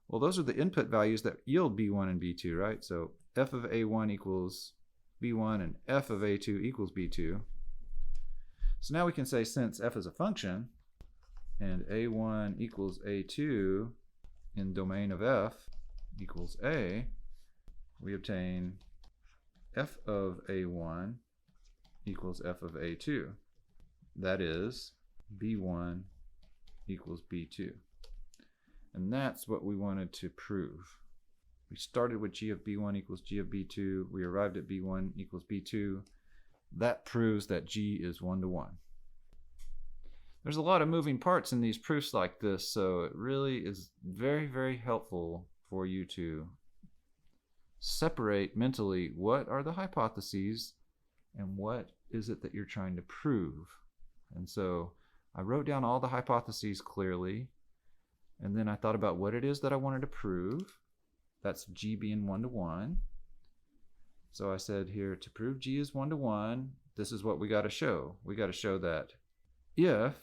Well, those are the input values that yield b1 and b2, right? So f of a1 equals b1 and f of a2 equals b2. So now we can say, since f is a function and a1 equals a2 in domain of f equals a, we obtain f of a1 equals f of a2. That is, b1 equals b2. And that's what we wanted to prove. We started with g of b1 equals g of b2. We arrived at b1 equals b2. That proves that g is 1 to 1. There's a lot of moving parts in these proofs like this, so it really is very, very helpful for you to separate mentally what are the hypotheses and what is it that you're trying to prove. And so I wrote down all the hypotheses clearly, and then I thought about what it is that I wanted to prove. That's g being 1 to 1. So I said here, to prove g is 1 to 1, this is what we got to show. We got to show that if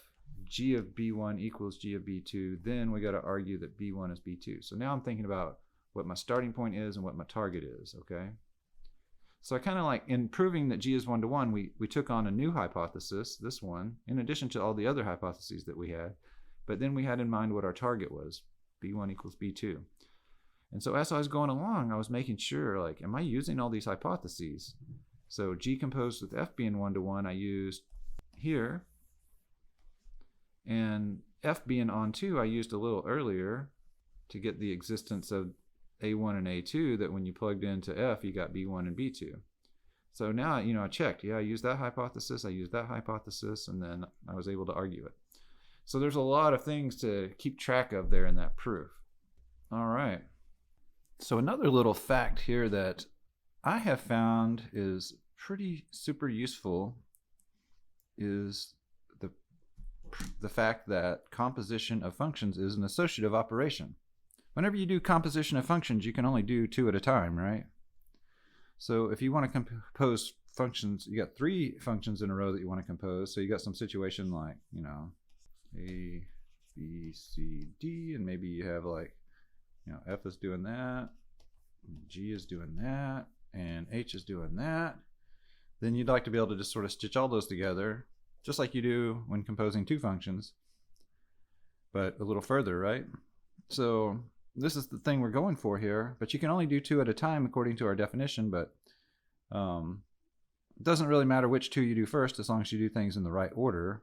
g of b1 equals g of b2, then we got to argue that b1 is b2. So now I'm thinking about what my starting point is and what my target is, okay? So I kind of like, in proving that g is 1 to 1, we took on a new hypothesis, this one, in addition to all the other hypotheses that we had. But then we had in mind what our target was, b1 equals b2. And so as I was going along, I was making sure, like, am I using all these hypotheses? So g composed with f being 1 to 1, I used here. And f being on 2, I used a little earlier to get the existence of a1 and a2, that when you plugged into f, you got b1 and b2. So now, I checked. Yeah, I used that hypothesis, I used that hypothesis, and then I was able to argue it. So there's a lot of things to keep track of there in that proof. All right. So another little fact here that I have found is pretty super useful is the fact that composition of functions is an associative operation. Whenever you do composition of functions, you can only do 2 at a time, right? So if you want to compose functions, you got 3 functions in a row that you want to compose. So you got some situation like, A, B, C, D, and maybe you have like, F is doing that, G is doing that, and H is doing that. Then you'd like to be able to just sort of stitch all those together, just like you do when composing 2 functions, but a little further, right? So this is the thing we're going for here, but you can only do 2 at a time according to our definition, but it doesn't really matter which 2 you do first as long as you do things in the right order.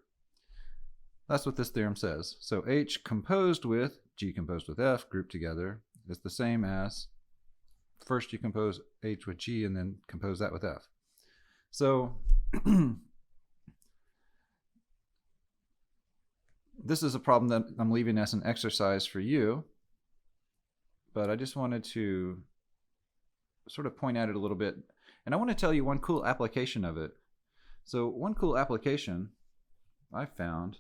That's what this theorem says. So H composed with G composed with F grouped together is the same as first you compose H with G and then compose that with F. So this is a problem that I'm leaving as an exercise for you, but I just wanted to sort of point at it a little bit. And I want to tell you one cool application of it. So one cool application I found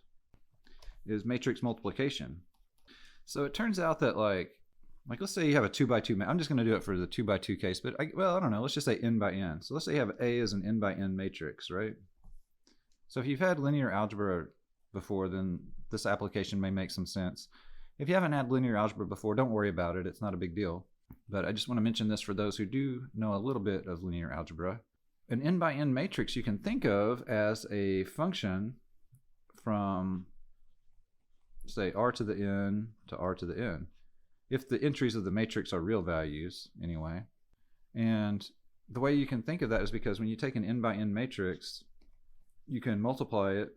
is matrix multiplication. So it turns out that like let's say you have a 2 by 2, I'm just going to do it for the 2 by 2 case, but I don't know, let's just say n by n. So let's say you have A as an n by n matrix, right? So if you've had linear algebra before, then this application may make some sense. If you haven't had linear algebra before, don't worry about it, it's not a big deal. But I just want to mention this for those who do know a little bit of linear algebra. An n by n matrix you can think of as a function from, say, r to the n to r to the n, if the entries of the matrix are real values anyway. And the way you can think of that is because when you take an n by n matrix, you can multiply it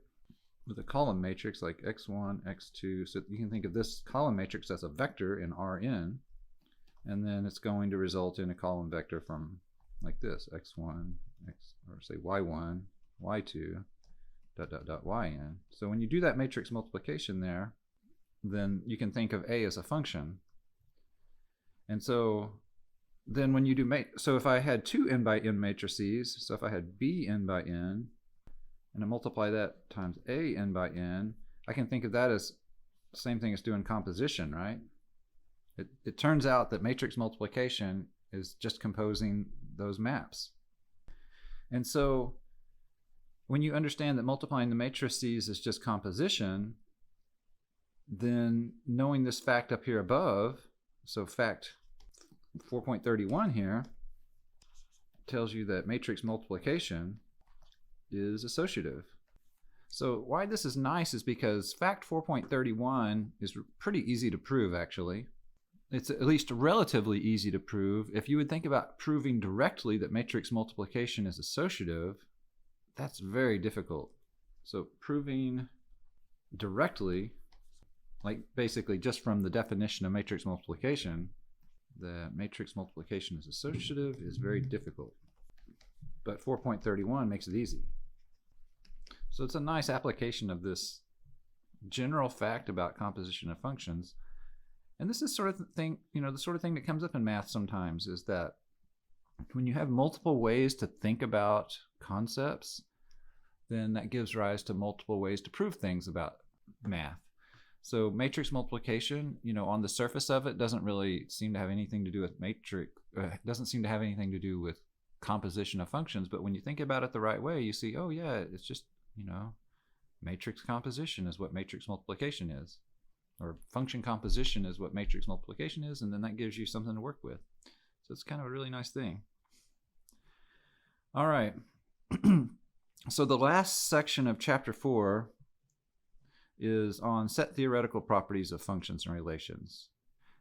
with a column matrix like x1, x2. So you can think of this column matrix as a vector in Rn, and then it's going to result in a column vector from like this, x1, or say y1, y2, ... yn. So when you do that matrix multiplication there, then you can think of A as a function. And so then when you do, so if I had 2 n by n matrices, so if I had B n by n, and I multiply that times A n by n, I can think of that as the same thing as doing composition, right? It turns out that matrix multiplication is just composing those maps. And so when you understand that multiplying the matrices is just composition, then knowing this fact up here above, so fact 4.31 here, tells you that matrix multiplication is associative. So why this is nice is because fact 4.31 is pretty easy to prove, actually. It's at least relatively easy to prove. If you would think about proving directly that matrix multiplication is associative, that's very difficult. So proving directly, like basically just from the definition of matrix multiplication, that matrix multiplication is associative is very difficult. But 4.31 makes it easy. So it's a nice application of this general fact about composition of functions. And this is sort of the thing, the sort of thing that comes up in math sometimes, is that when you have multiple ways to think about concepts, then that gives rise to multiple ways to prove things about math. So matrix multiplication, on the surface of it doesn't really seem to have anything to do with doesn't seem to have anything to do with composition of functions. But when you think about it the right way, you see, oh yeah, it's just, matrix composition is what matrix multiplication is, or function composition is what matrix multiplication is, and then that gives you something to work with. So it's kind of a really nice thing. All right. So the last section of chapter 4 is on set theoretical properties of functions and relations.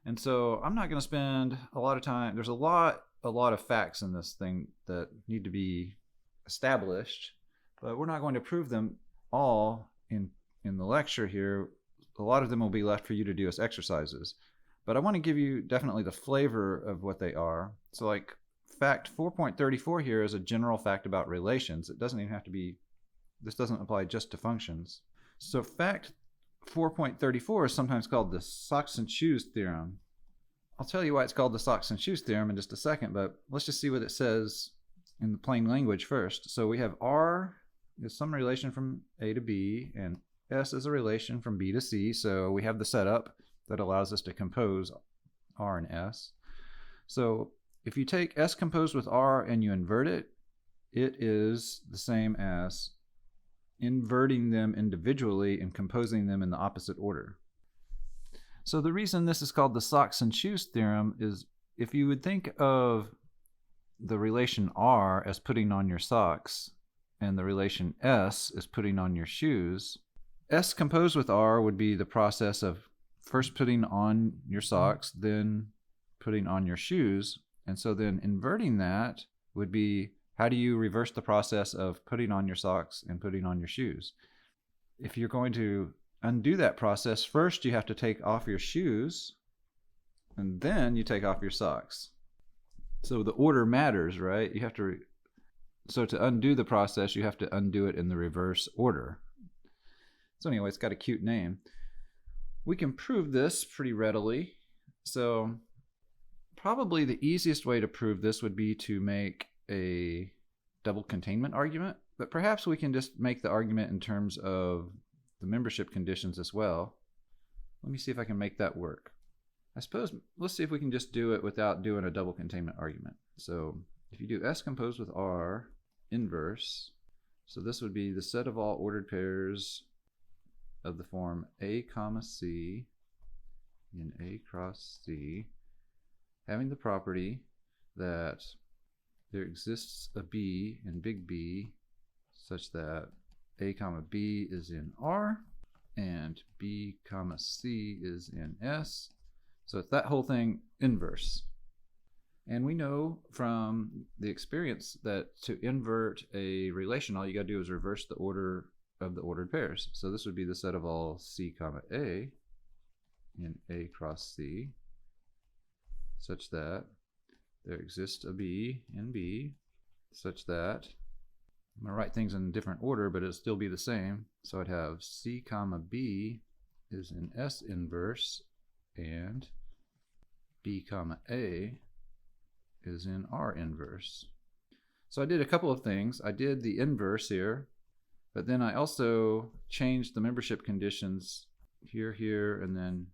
And so I'm not going to spend a lot of time. There's a lot of facts in this thing that need to be established, but we're not going to prove them all in the lecture here. A lot of them will be left for you to do as exercises. But I want to give you definitely the flavor of what they are. So like fact 4.34 here is a general fact about relations. It doesn't even have to be, this doesn't apply just to functions. So fact 4.34 is sometimes called the Sox and Shoes Theorem. I'll tell you why it's called the Sox and Shoes Theorem in just a second, but let's just see what it says in the plain language first. So we have R is some relation from A to B, and S is a relation from B to C. So we have the setup that allows us to compose R and S. So if you take S composed with R and you invert it, it is the same as inverting them individually and composing them in the opposite order. So the reason this is called the Sox and Shoes Theorem is if you would think of the relation R as putting on your socks and the relation S as putting on your shoes, S composed with R would be the process of first putting on your socks, then putting on your shoes. And so then inverting that would be, how do you reverse the process of putting on your socks and putting on your shoes? If you're going to undo that process, first you have to take off your shoes, and then you take off your socks. So the order matters, right? You have to, so to undo the process, you have to undo it in the reverse order. So anyway, it's got a cute name. We can prove this pretty readily. So probably the easiest way to prove this would be to make a double containment argument, but perhaps we can just make the argument in terms of the membership conditions as well. Let me see if I can make that work. I suppose, let's see if we can just do it without doing a double containment argument. So if you do S composed with R inverse, so this would be the set of all ordered pairs of the form A comma C in A cross C, having the property that there exists a B in big B such that A comma B is in R and B comma C is in S. So it's that whole thing inverse. And we know from the experience that to invert a relation, all you got to do is reverse the order of the ordered pairs. So this would be the set of all C comma A in A cross C such that there exists a B in B such that, I'm going to write things in a different order, but it'll still be the same. So I'd have C comma B is in S inverse and B comma A is in R inverse. So I did a couple of things. I did the inverse here, but then I also changed the membership conditions here, here, and then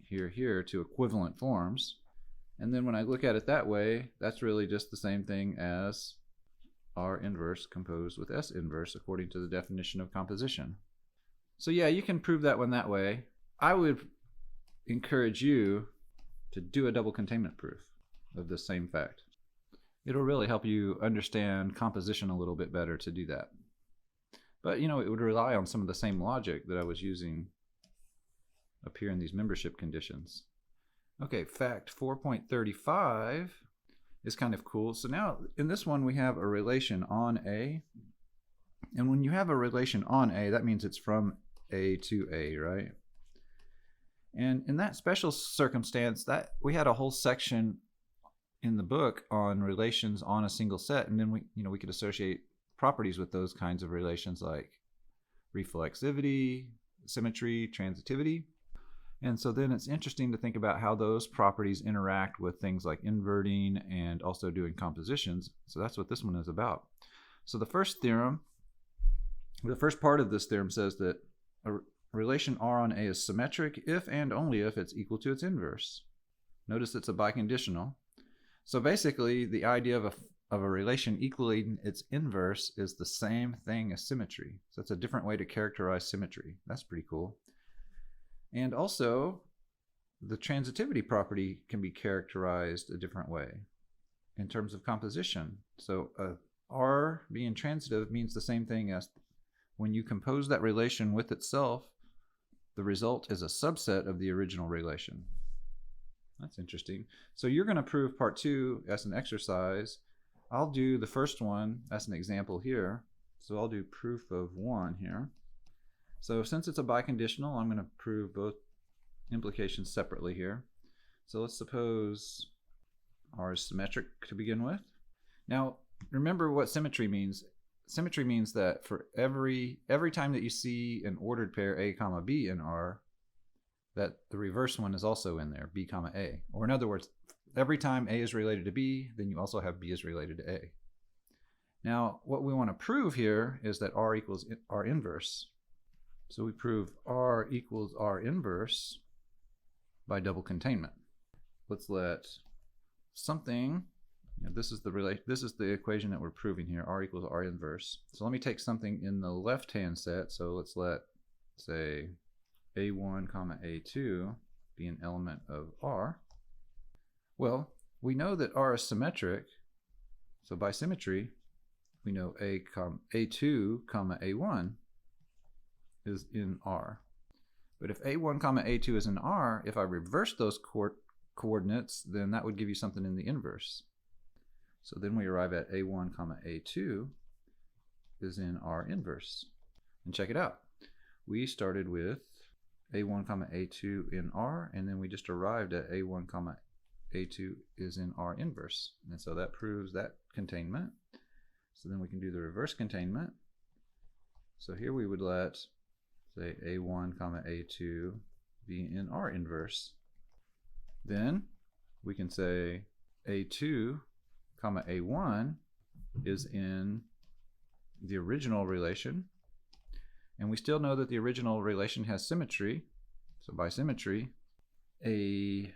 here, here to equivalent forms. And then when I look at it that way, that's really just the same thing as R inverse composed with S inverse according to the definition of composition. So yeah, you can prove that one that way. I would encourage you to do a double containment proof of the same fact. It'll really help you understand composition a little bit better to do that. But it would rely on some of the same logic that I was using up here in these membership conditions. Okay, fact 4.35 is kind of cool. So now in this one we have a relation on A. And when you have a relation on A, that means it's from A to A, right? And in that special circumstance, that we had a whole section in the book on relations on a single set, and then we could associate properties with those kinds of relations like reflexivity, symmetry, transitivity. And so then it's interesting to think about how those properties interact with things like inverting and also doing compositions. So that's what this one is about. So the first part of this theorem says that a relation R on A is symmetric if and only if it's equal to its inverse. Notice it's a biconditional. So basically, the idea of a relation equaling its inverse is the same thing as symmetry. So it's a different way to characterize symmetry. That's pretty cool. And also, the transitivity property can be characterized a different way in terms of composition. So R being transitive means the same thing as when you compose that relation with itself, the result is a subset of the original relation. That's interesting. So you're going to prove part 2 as an exercise. I'll do the first one as an example here. So I'll do proof of 1 here. So since it's a biconditional, I'm going to prove both implications separately here. So let's suppose R is symmetric to begin with. Now, remember what symmetry means. Symmetry means that for every time that you see an ordered pair A comma B in R, that the reverse one is also in there, B comma A. Or in other words, every time A is related to B, then you also have B is related to A. Now, what we want to prove here is that R equals R inverse. So we prove R equals R inverse by double containment. Let's let something, this is the equation that we're proving here, R equals R inverse. So let me take something in the left-hand set. So let's let, say, A1 comma A2 be an element of R. Well, we know that R is symmetric, so by symmetry, we know A2 comma A1 is in R. But if A1 comma A2 is in R, if I reverse those coordinates, then that would give you something in the inverse. So then we arrive at A1 comma A2 is in R inverse. And check it out. We started with A1 comma A2 in R, and then we just arrived at A1 comma A2 is in R inverse. And so that proves that containment. So then we can do the reverse containment. So here we would let, say, A1 comma A2 be in R inverse. Then we can say A2 comma A1 is in the original relation. And we still know that the original relation has symmetry. So by symmetry, A1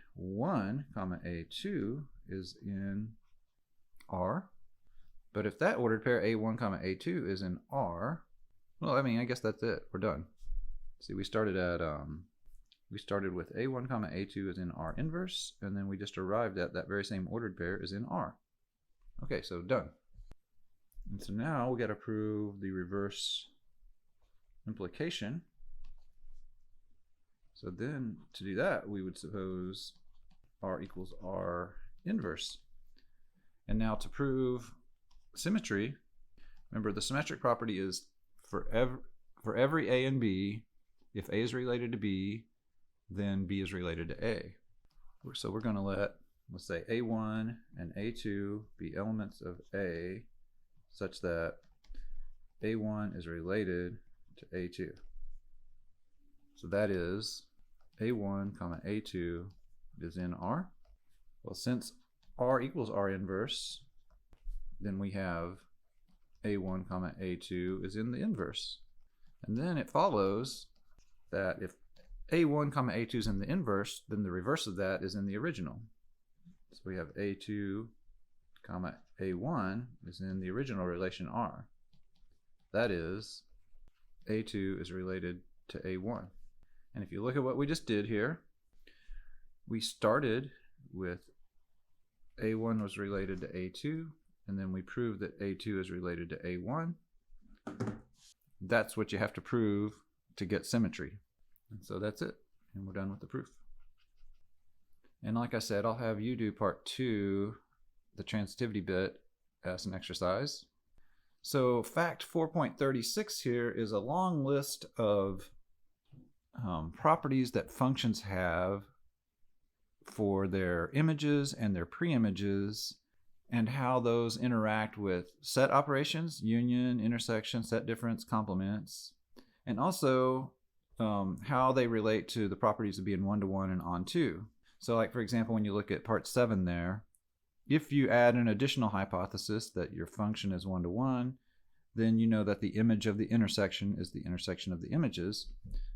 comma A2 is in R. But if that ordered pair A1 comma A2 is in R, well, I mean, I guess that's it. We're done. See, we started with A1 comma A2 is in R inverse, and then we just arrived at that very same ordered pair is in R. Okay, so done. And so now we got to prove the reverse implication. So then to do that, we would suppose R equals R inverse. And now to prove symmetry, remember the symmetric property is for every A and B, if A is related to B, then B is related to A. So we're going to let's say A1 and A2 be elements of A such that A1 is related to A2. So that is A1 comma A2 is in R. Well, since R equals R inverse, then we have A1 comma A2 is in the inverse. And then it follows that if A1 comma A2 is in the inverse, then the reverse of that is in the original. So we have A2 comma A1 is in the original relation R. That is, A2 is related to A1. And if you look at what we just did here, we started with A1 was related to A2, and then we proved that A2 is related to A1. That's what you have to prove to get symmetry. And so that's it, and we're done with the proof. And like I said, I'll have you do part 2, the transitivity bit, as an exercise. So fact 4.36 here is a long list of properties that functions have for their images and their preimages, and how those interact with set operations, union, intersection, set difference, complements, and also how they relate to the properties of being one-to-one and on-to. So like, for example, when you look at part 7 there, if you add an additional hypothesis that your function is one-to-one, then you know that the image of the intersection is the intersection of the images.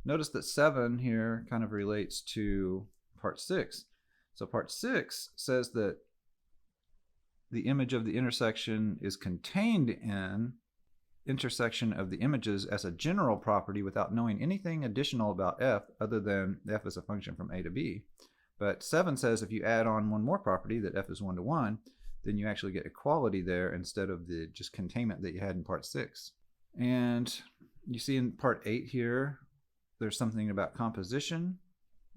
Notice that 7 here kind of relates to part 6. So part 6 says that the image of the intersection is contained in intersection of the images as a general property without knowing anything additional about f other than f is a function from a to b. But 7 says if you add on one more property, that f is one-to-one, then you actually get equality there instead of the just containment that you had in part 6. And you see in part 8 here, there's something about composition.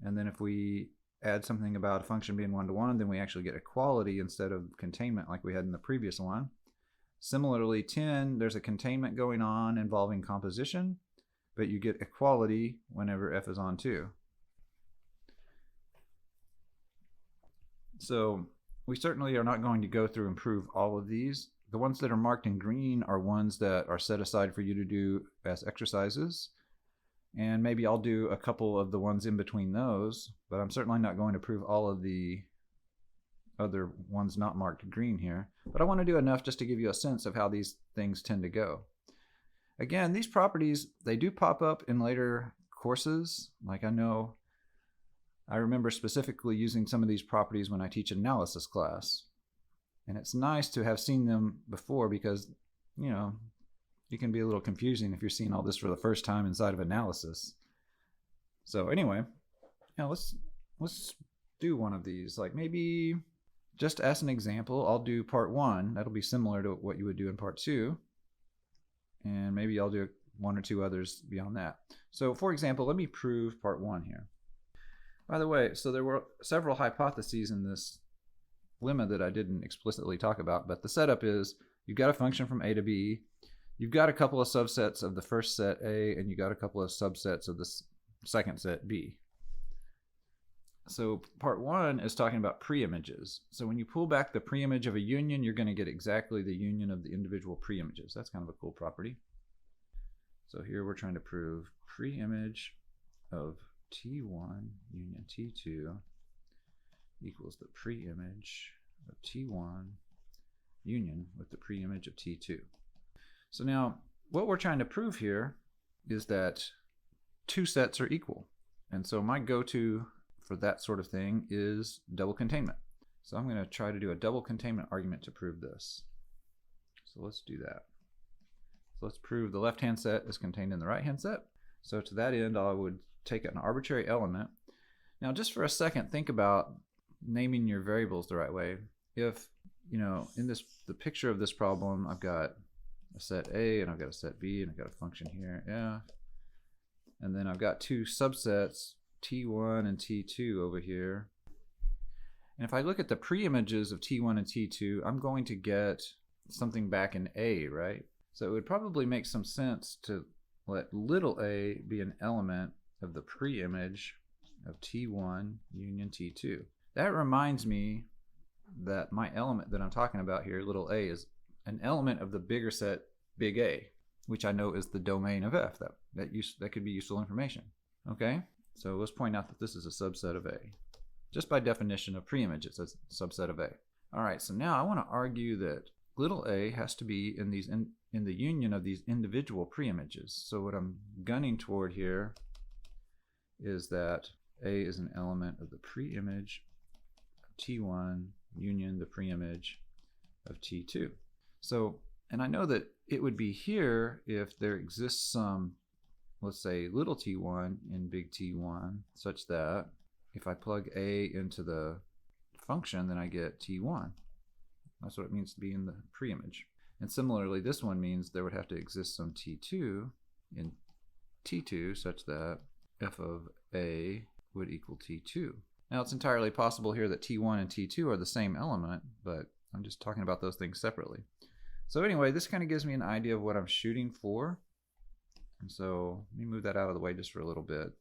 And then if we add something about a function being one-to-one, then we actually get equality instead of containment like we had in the previous one. Similarly, 10, there's a containment going on involving composition, but you get equality whenever f is on 2. So we certainly are not going to go through and prove all of these. The ones that are marked in green are ones that are set aside for you to do as exercises. And maybe I'll do a couple of the ones in between those, but I'm certainly not going to prove all of the other ones not marked green here. But I want to do enough just to give you a sense of how these things tend to go. Again, these properties, they do pop up in later courses. Like I remember specifically using some of these properties when I teach analysis class. And it's nice to have seen them before because, you know, it can be a little confusing if you're seeing all this for the first time inside of analysis. So anyway, now let's do one of these. Like maybe just as an example, I'll do part 1. That'll be similar to what you would do in part 2. And maybe I'll do 1 or 2 others beyond that. So for example, let me prove part 1 here. By the way, so there were several hypotheses in this lemma that I didn't explicitly talk about, but the setup is you've got a function from a to b, you've got a couple of subsets of the first set A, and you got a couple of subsets of the second set B. So part 1 is talking about preimages. So when you pull back the preimage of a union, you're going to get exactly the union of the individual preimages. That's kind of a cool property. So here we're trying to prove preimage of T1 union T2 equals the preimage of T1 union with the preimage of T2. So now what we're trying to prove here is that 2 sets are equal. And so my go-to for that sort of thing is double containment. So I'm going to try to do a double containment argument to prove this. So let's do that. So let's prove the left-hand set is contained in the right-hand set. So to that end, I would take an arbitrary element. Now just for a second, think about naming your variables the right way. If, you know, in the picture of this problem, I've got a set A and I've got a set B and I've got a function here, F. And then I've got 2 subsets, T1 and T2 over here. And if I look at the preimages of T1 and T2, I'm going to get something back in A, right? So it would probably make some sense to let little a be an element of the preimage of T1 union T2. That reminds me that my element that I'm talking about here, little a, is an element of the bigger set, big A, which I know is the domain of F. That could be useful information. Okay, so let's point out that this is a subset of A. Just by definition of preimage, it's a subset of A. All right, so now I want to argue that little a has to be in the union of these individual preimages. So what I'm gunning toward here is that A is an element of the preimage of T1 union the preimage of T2. So, and I know that it would be here if there exists some, let's say, little t1 in big T1, such that if I plug A into the function, then I get T1. That's what it means to be in the preimage. And similarly, this one means there would have to exist some T2 in T2 such that f of A would equal T2. Now it's entirely possible here that T1 and T2 are the same element, but I'm just talking about those things separately. So anyway, this kind of gives me an idea of what I'm shooting for. And so let me move that out of the way just for a little bit.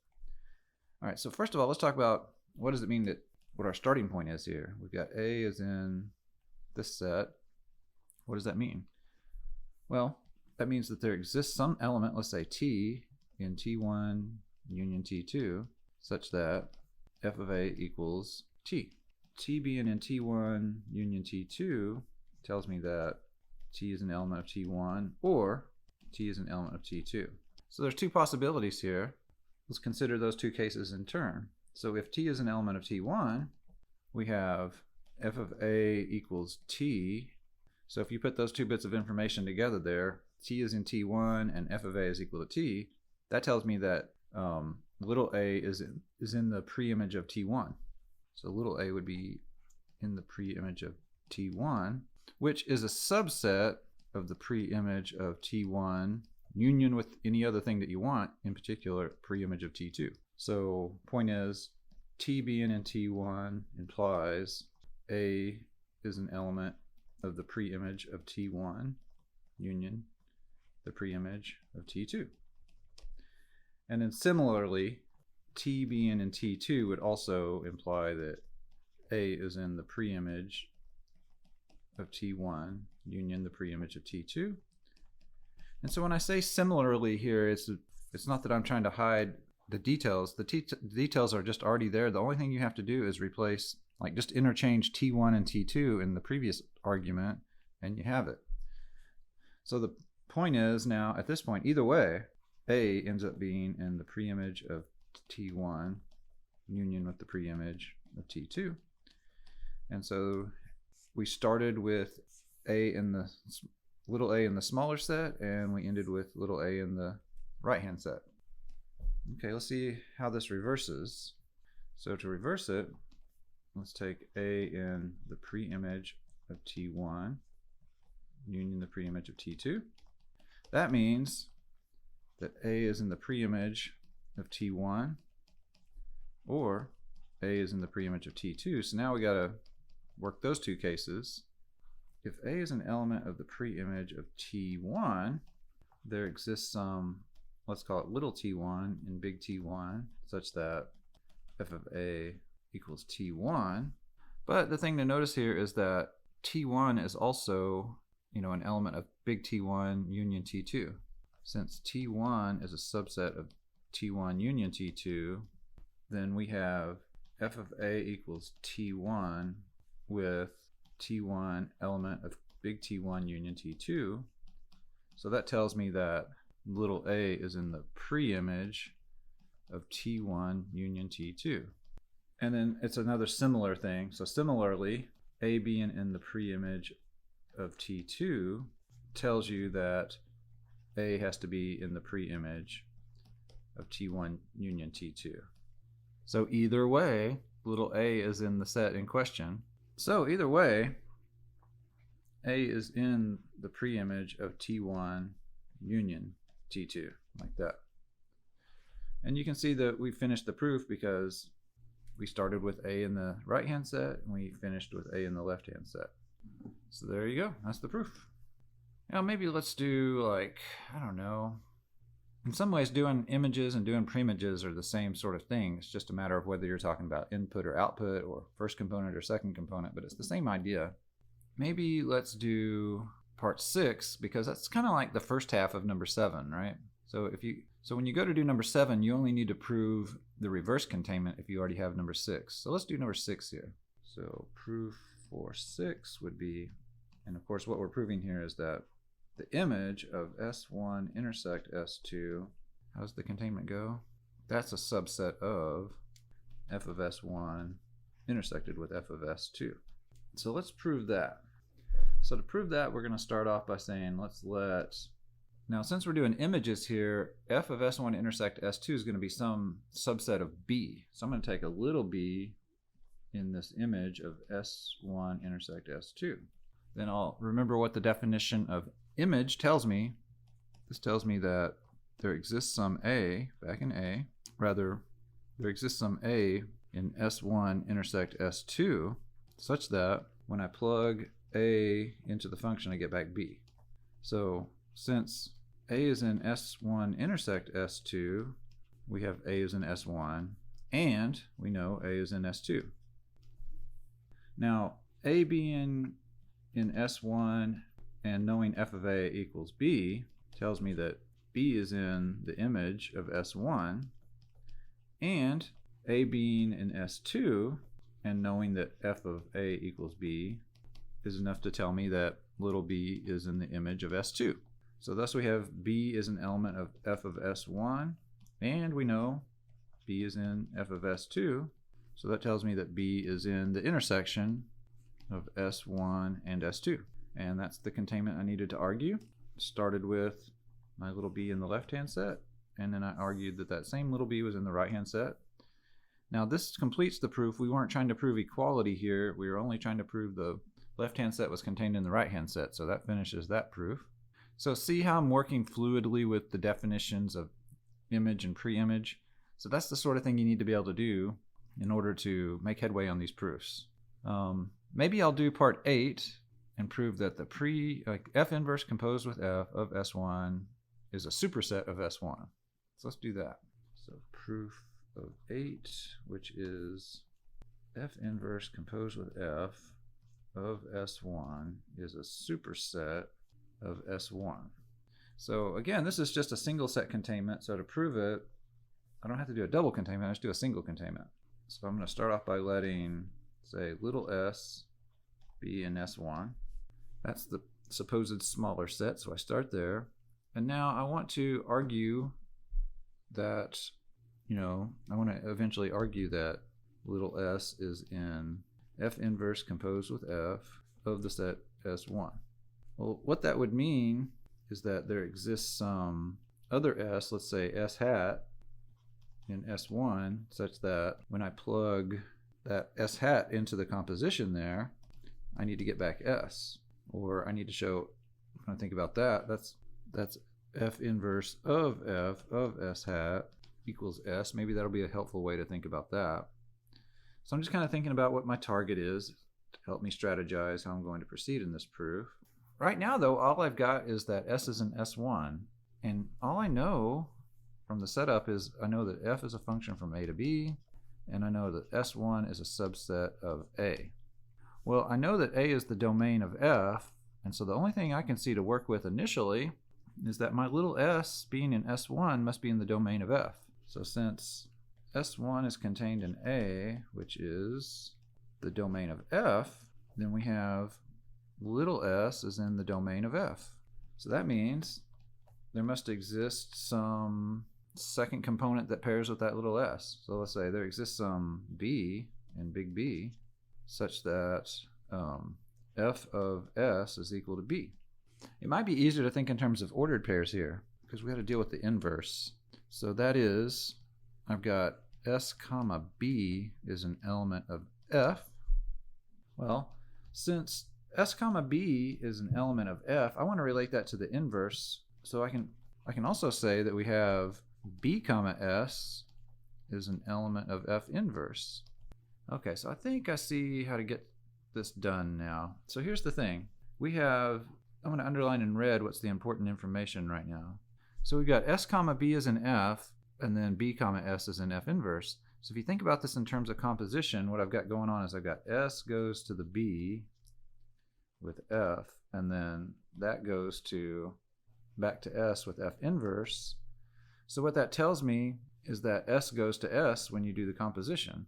All right, so first of all, let's talk about what does it mean that what our starting point is here. We've got A is in this set. What does that mean? Well, that means that there exists some element, let's say T in T1 union T2, such that f of A equals T. T being in T1 union T2 tells me that T is an element of T1 or T is an element of T2. So there's two possibilities here. Let's consider those two cases in turn. So if T is an element of T1, we have f of A equals T. So if you put those two bits of information together there, T is in T1 and f of A is equal to T, that tells me that little a is in the preimage of T1. So little a would be in the preimage of T1, which is a subset of the preimage of T1 union with any other thing that you want, in particular preimage of T2. So point is, T being in T1 implies A is an element of the preimage of T1 union the preimage of T2. And then similarly, T being in T2 would also imply that A is in the preimage of T1 union the preimage of T2. And so when I say similarly here, it's not that I'm trying to hide the details. The details are just already there. The only thing you have to do is replace, like just interchange T1 and T2 in the previous argument, and you have it. So the point is now, at this point, either way, A ends up being in the preimage of T1 union with the preimage of T2. And so we started with A in the little a in the smaller set, and we ended with little a in the right-hand set. Okay, let's see how this reverses. So to reverse it, let's take A in the preimage of T1 union the preimage of T2. That means that A is in the preimage of T1 or A is in the preimage of T2. So now we got to work those two cases. If A is an element of the preimage of T1, there exists some, let's call it little t1 in big T1, such that f of A equals T1. But the thing to notice here is that T1 is also, an element of big T1 union T2. Since T1 is a subset of T1 union T2, then we have f of A equals T1 with T1 element of big T1 union T2. So that tells me that little a is in the preimage of T1 union T2. And then it's another similar thing. So similarly, A being in the preimage of T2 tells you that A has to be in the preimage of T1 union T2. So either way, little a is in the set in question. So either way, A is in the preimage of T1 union T2, like that. And you can see that we finished the proof because we started with A in the right-hand set and we finished with A in the left-hand set. So there you go, that's the proof. Now maybe let's do I don't know. In some ways doing images and doing preimages are the same sort of thing. It's just a matter of whether you're talking about input or output or first component or second component, but it's the same idea. Maybe let's do part 6 because that's kind of like the first half of number 7, right? So when you go to do number 7, you only need to prove the reverse containment if you already have number 6. So let's do number 6 here. So proof for 6 would be, and of course what we're proving here is that the image of S1 intersect S2, how's the containment go? That's a subset of f of S1 intersected with f of S2. So let's prove that. So to prove that, we're going to start off by saying now since we're doing images here, f of S1 intersect S2 is going to be some subset of B. So I'm going to take a little b in this image of S1 intersect S2. Then I'll remember what the definition of image tells me. This tells me that there exists some A, back in A, there exists some A in S1 intersect S2 such that when I plug A into the function I get back B. So since A is in S1 intersect S2, we have A is in S1 And we know A is in S2. Now, A being in S1 and knowing f of A equals B tells me that B is in the image of S1, and A being in S2 and knowing that f of A equals B is enough to tell me that little b is in the image of S2. So thus we have B is an element of f of S1, and we know B is in f of S2, so that tells me that B is in the intersection of S1 and S2. And that's the containment I needed to argue. Started with my little b in the left-hand set, and then I argued that that same little b was in the right-hand set. Now this completes the proof. We weren't trying to prove equality here. We were only trying to prove the left-hand set was contained in the right-hand set, so that finishes that proof. So see how I'm working fluidly with the definitions of image and pre-image? So that's the sort of thing you need to be able to do in order to make headway on these proofs. Maybe I'll do part 8 and prove that the f inverse composed with f of S1 is a superset of S1. So let's do that. So proof of 8, which is f inverse composed with f of S1 is a superset of S1. So again, this is just a single set containment, so to prove it, I don't have to do a double containment, I just do a single containment. So I'm going to start off by letting, say, little s be in S1. That's the supposed smaller set, so I start there. And now I want to argue that, I want to eventually argue that little s is in f inverse composed with f of the set S1. Well, what that would mean is that there exists some other s, let's say s hat, in S1, such that when I plug that s hat into the composition there, I need to get back s. Or I need to show, when I think about that, that's f inverse of f of s hat equals s. Maybe that'll be a helpful way to think about that. So I'm just kind of thinking about what my target is to help me strategize how I'm going to proceed in this proof. Right now, though, all I've got is that s is in S1, and all I know from the setup is I know that f is a function from A to B, and I know that S1 is a subset of A. Well, I know that A is the domain of f, and so the only thing I can see to work with initially is that my little s being in S1 must be in the domain of f. So since S1 is contained in A, which is the domain of f, then we have little s is in the domain of f. So that means there must exist some second component that pairs with that little s. So let's say there exists some b in big B such that f of s is equal to b. It might be easier to think in terms of ordered pairs here because we have to deal with the inverse. So that is, I've got s comma b is an element of f. Well, since s comma b is an element of f, I want to relate that to the inverse. So I can also say that we have b comma s is an element of f inverse. Okay, so I think I see how to get this done now. So here's the thing. We have, I'm going to underline in red what's the important information right now. So we've got s comma b is in f, and then b comma s is in f inverse. So if you think about this in terms of composition, what I've got going on is I've got s goes to the b with f, and then that goes to back to s with f inverse. So what that tells me is that s goes to s when you do the composition.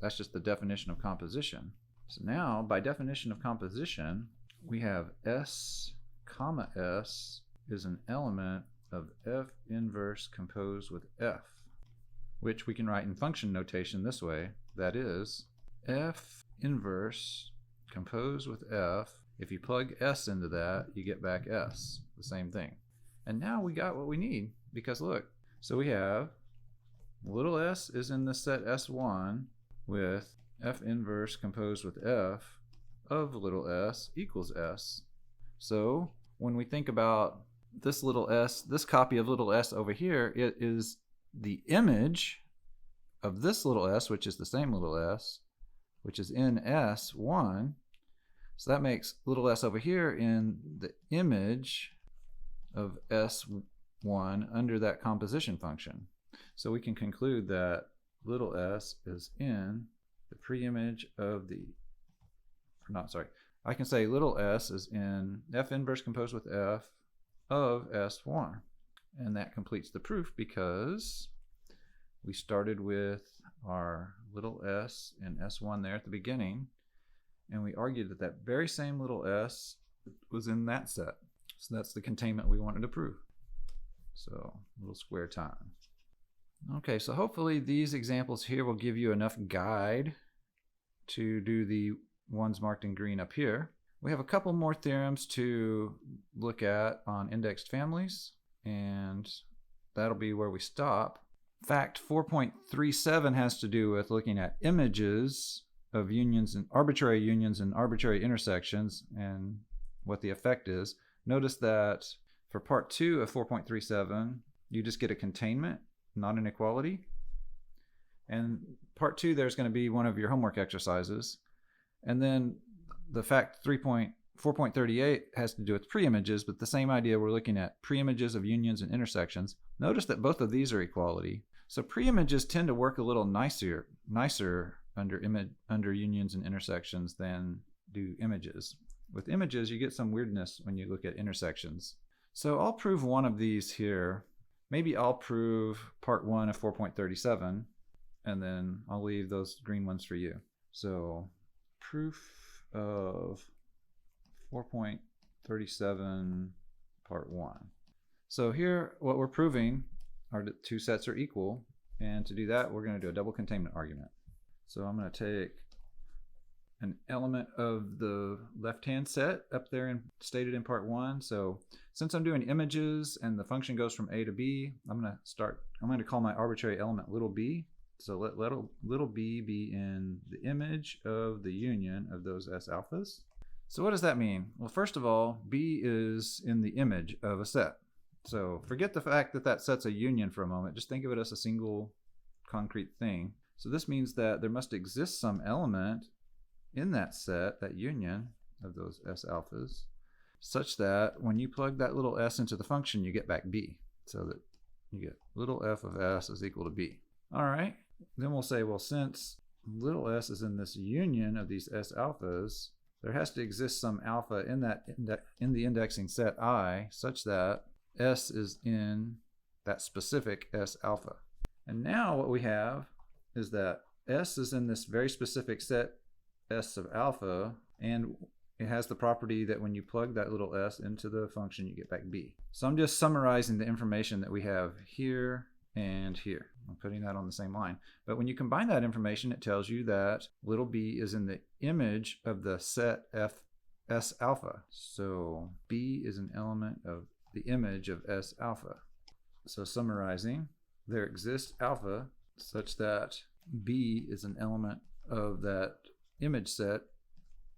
That's just the definition of composition. So now, by definition of composition, we have s comma s is an element of f inverse composed with f, which we can write in function notation this way. That is, f inverse composed with f, if you plug s into that, you get back s, the same thing. And now we got what we need, because look, so we have little s is in the set S1 with f inverse composed with f of little s equals s. So when we think about this little s, this copy of little s over here, it is the image of this little s, which is the same little s, which is in S1. So that makes little s over here in the image of S1 under that composition function. So we can conclude that little s is in the preimage of the, I can say little s is in F inverse composed with F of S1. And that completes the proof because we started with our little s and S1 there at the beginning, and we argued that that very same little s was in that set. So that's the containment we wanted to prove. So little square time. Okay, so hopefully these examples here will give you enough guide to do the ones marked in green up here. We have a couple more theorems to look at on indexed families, and that'll be where we stop. Fact 4.37 has to do with looking at images of unions and arbitrary intersections and what the effect is. Notice that for part 2 of 4.37, you just get a containment, not an equality. And part 2, there's going to be one of your homework exercises. And then the fact 4.38 has to do with preimages, but the same idea, we're looking at preimages of unions and intersections. Notice that both of these are equality. So preimages tend to work a little nicer under unions and intersections than do images. With images, you get some weirdness when you look at intersections. So I'll prove one of these here. Maybe I'll prove part 1 of 4.37, and then I'll leave those green ones for you. So proof of 4.37 part 1. So here what we're proving are that two sets are equal, and to do that we're going to do a double containment argument. So I'm going to take an element of the left-hand set up there and stated in part 1. So since I'm doing images and the function goes from A to B, I'm going to call my arbitrary element little b. So let little b be in the image of the union of those S alphas. So what does that mean? Well, first of all, b is in the image of a set. So forget the fact that that set's a union for a moment. Just think of it as a single concrete thing. So this means that there must exist some element in that set, that union of those S alphas, such that when you plug that little s into the function, you get back b. So that you get little f of s is equal to b. All right. Then we'll say, well, since little s is in this union of these S alphas, there has to exist some alpha in the indexing set I, such that S is in that specific S alpha. And now what we have is that S is in this very specific set S of alpha, and it has the property that when you plug that little s into the function, you get back b. So I'm just summarizing the information that we have here and here. I'm putting that on the same line. But when you combine that information, it tells you that little b is in the image of the set F S alpha. So b is an element of the image of S alpha. So summarizing, there exists alpha such that b is an element of that image set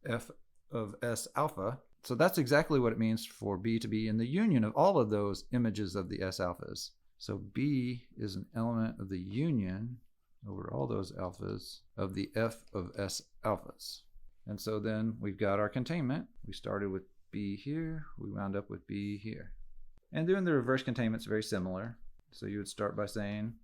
F of S alpha. So that's exactly what it means for b to be in the union of all of those images of the S alphas. So b is an element of the union over all those alphas of the F of S alphas. And so then we've got our containment. We started with b here, we wound up with b here. And doing the reverse containment is very similar. So you would start by saying,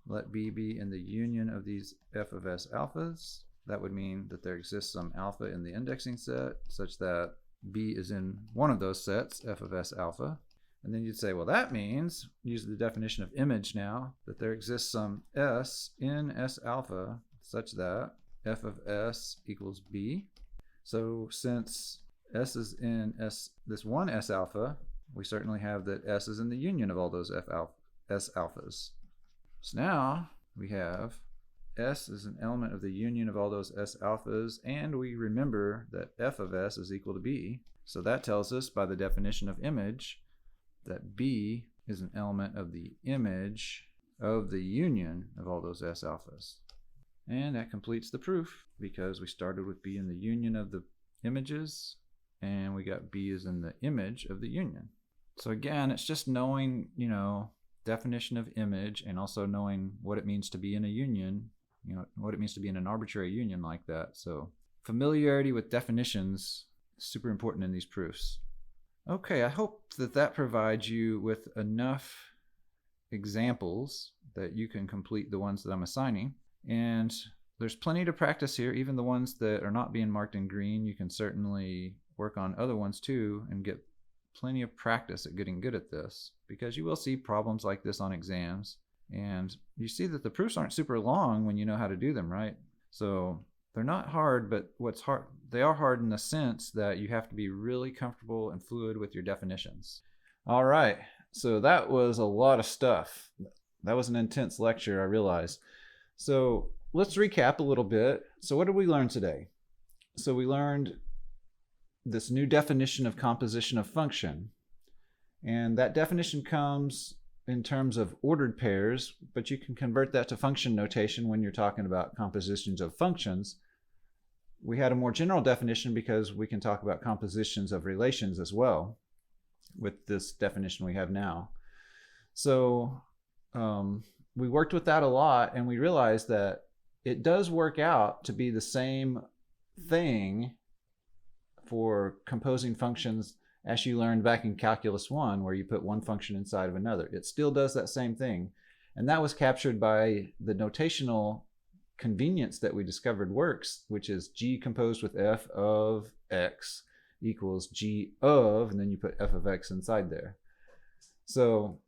let b be in the union of these F of S alphas. That would mean that there exists some alpha in the indexing set such that b is in one of those sets, F of S alpha. And then you'd say, well, that means, use the definition of image now, that there exists some s in S alpha such that F of S equals b. So since s is in this one S alpha, we certainly have that s is in the union of all those S alphas. So now we have S is an element of the union of all those S alphas, and we remember that F of S is equal to B. So that tells us by the definition of image that B is an element of the image of the union of all those S alphas. And that completes the proof because we started with B in the union of the images, and we got B is in the image of the union. So again, it's just knowing, definition of image and also knowing what it means to be in a union, what it means to be in an arbitrary union like that. So familiarity with definitions is super important in these proofs. Okay, I hope that provides you with enough examples that you can complete the ones that I'm assigning. And there's plenty to practice here. Even the ones that are not being marked in green, you can certainly work on other ones too and get plenty of practice at getting good at this, because you will see problems like this on exams. And you see that the proofs aren't super long when you know how to do them, right? So they're not hard, but they are hard in the sense that you have to be really comfortable and fluid with your definitions. All right, so that was a lot of stuff. That was an intense lecture, I realize. So let's recap a little bit. So what did we learn today? So we learned this new definition of composition of function. And that definition comes in terms of ordered pairs, but you can convert that to function notation when you're talking about compositions of functions. We had a more general definition because we can talk about compositions of relations as well with this definition we have now. So we worked with that a lot, and we realized that it does work out to be the same thing for composing functions as you learned back in Calculus 1, where you put one function inside of another. It still does that same thing. And that was captured by the notational convenience that we discovered works, which is g composed with f of x equals g of, and then you put f of x inside there. So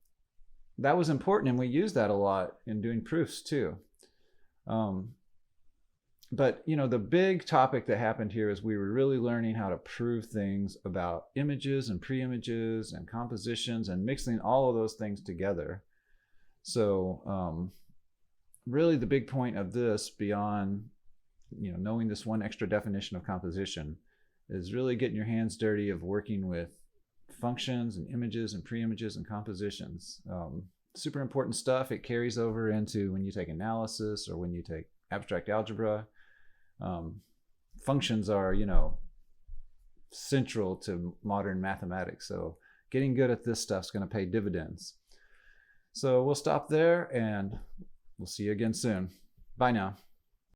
that was important, and we use that a lot in doing proofs too. But you know, the big topic that happened here is we were really learning how to prove things about images and preimages and compositions and mixing all of those things together. So really the big point of this, beyond knowing this one extra definition of composition, is really getting your hands dirty of working with functions and images and preimages and compositions. Super important stuff. It carries over into when you take analysis or when you take abstract algebra. Functions are, central to modern mathematics. So getting good at this stuff is going to pay dividends. So we'll stop there, and we'll see you again soon. Bye now.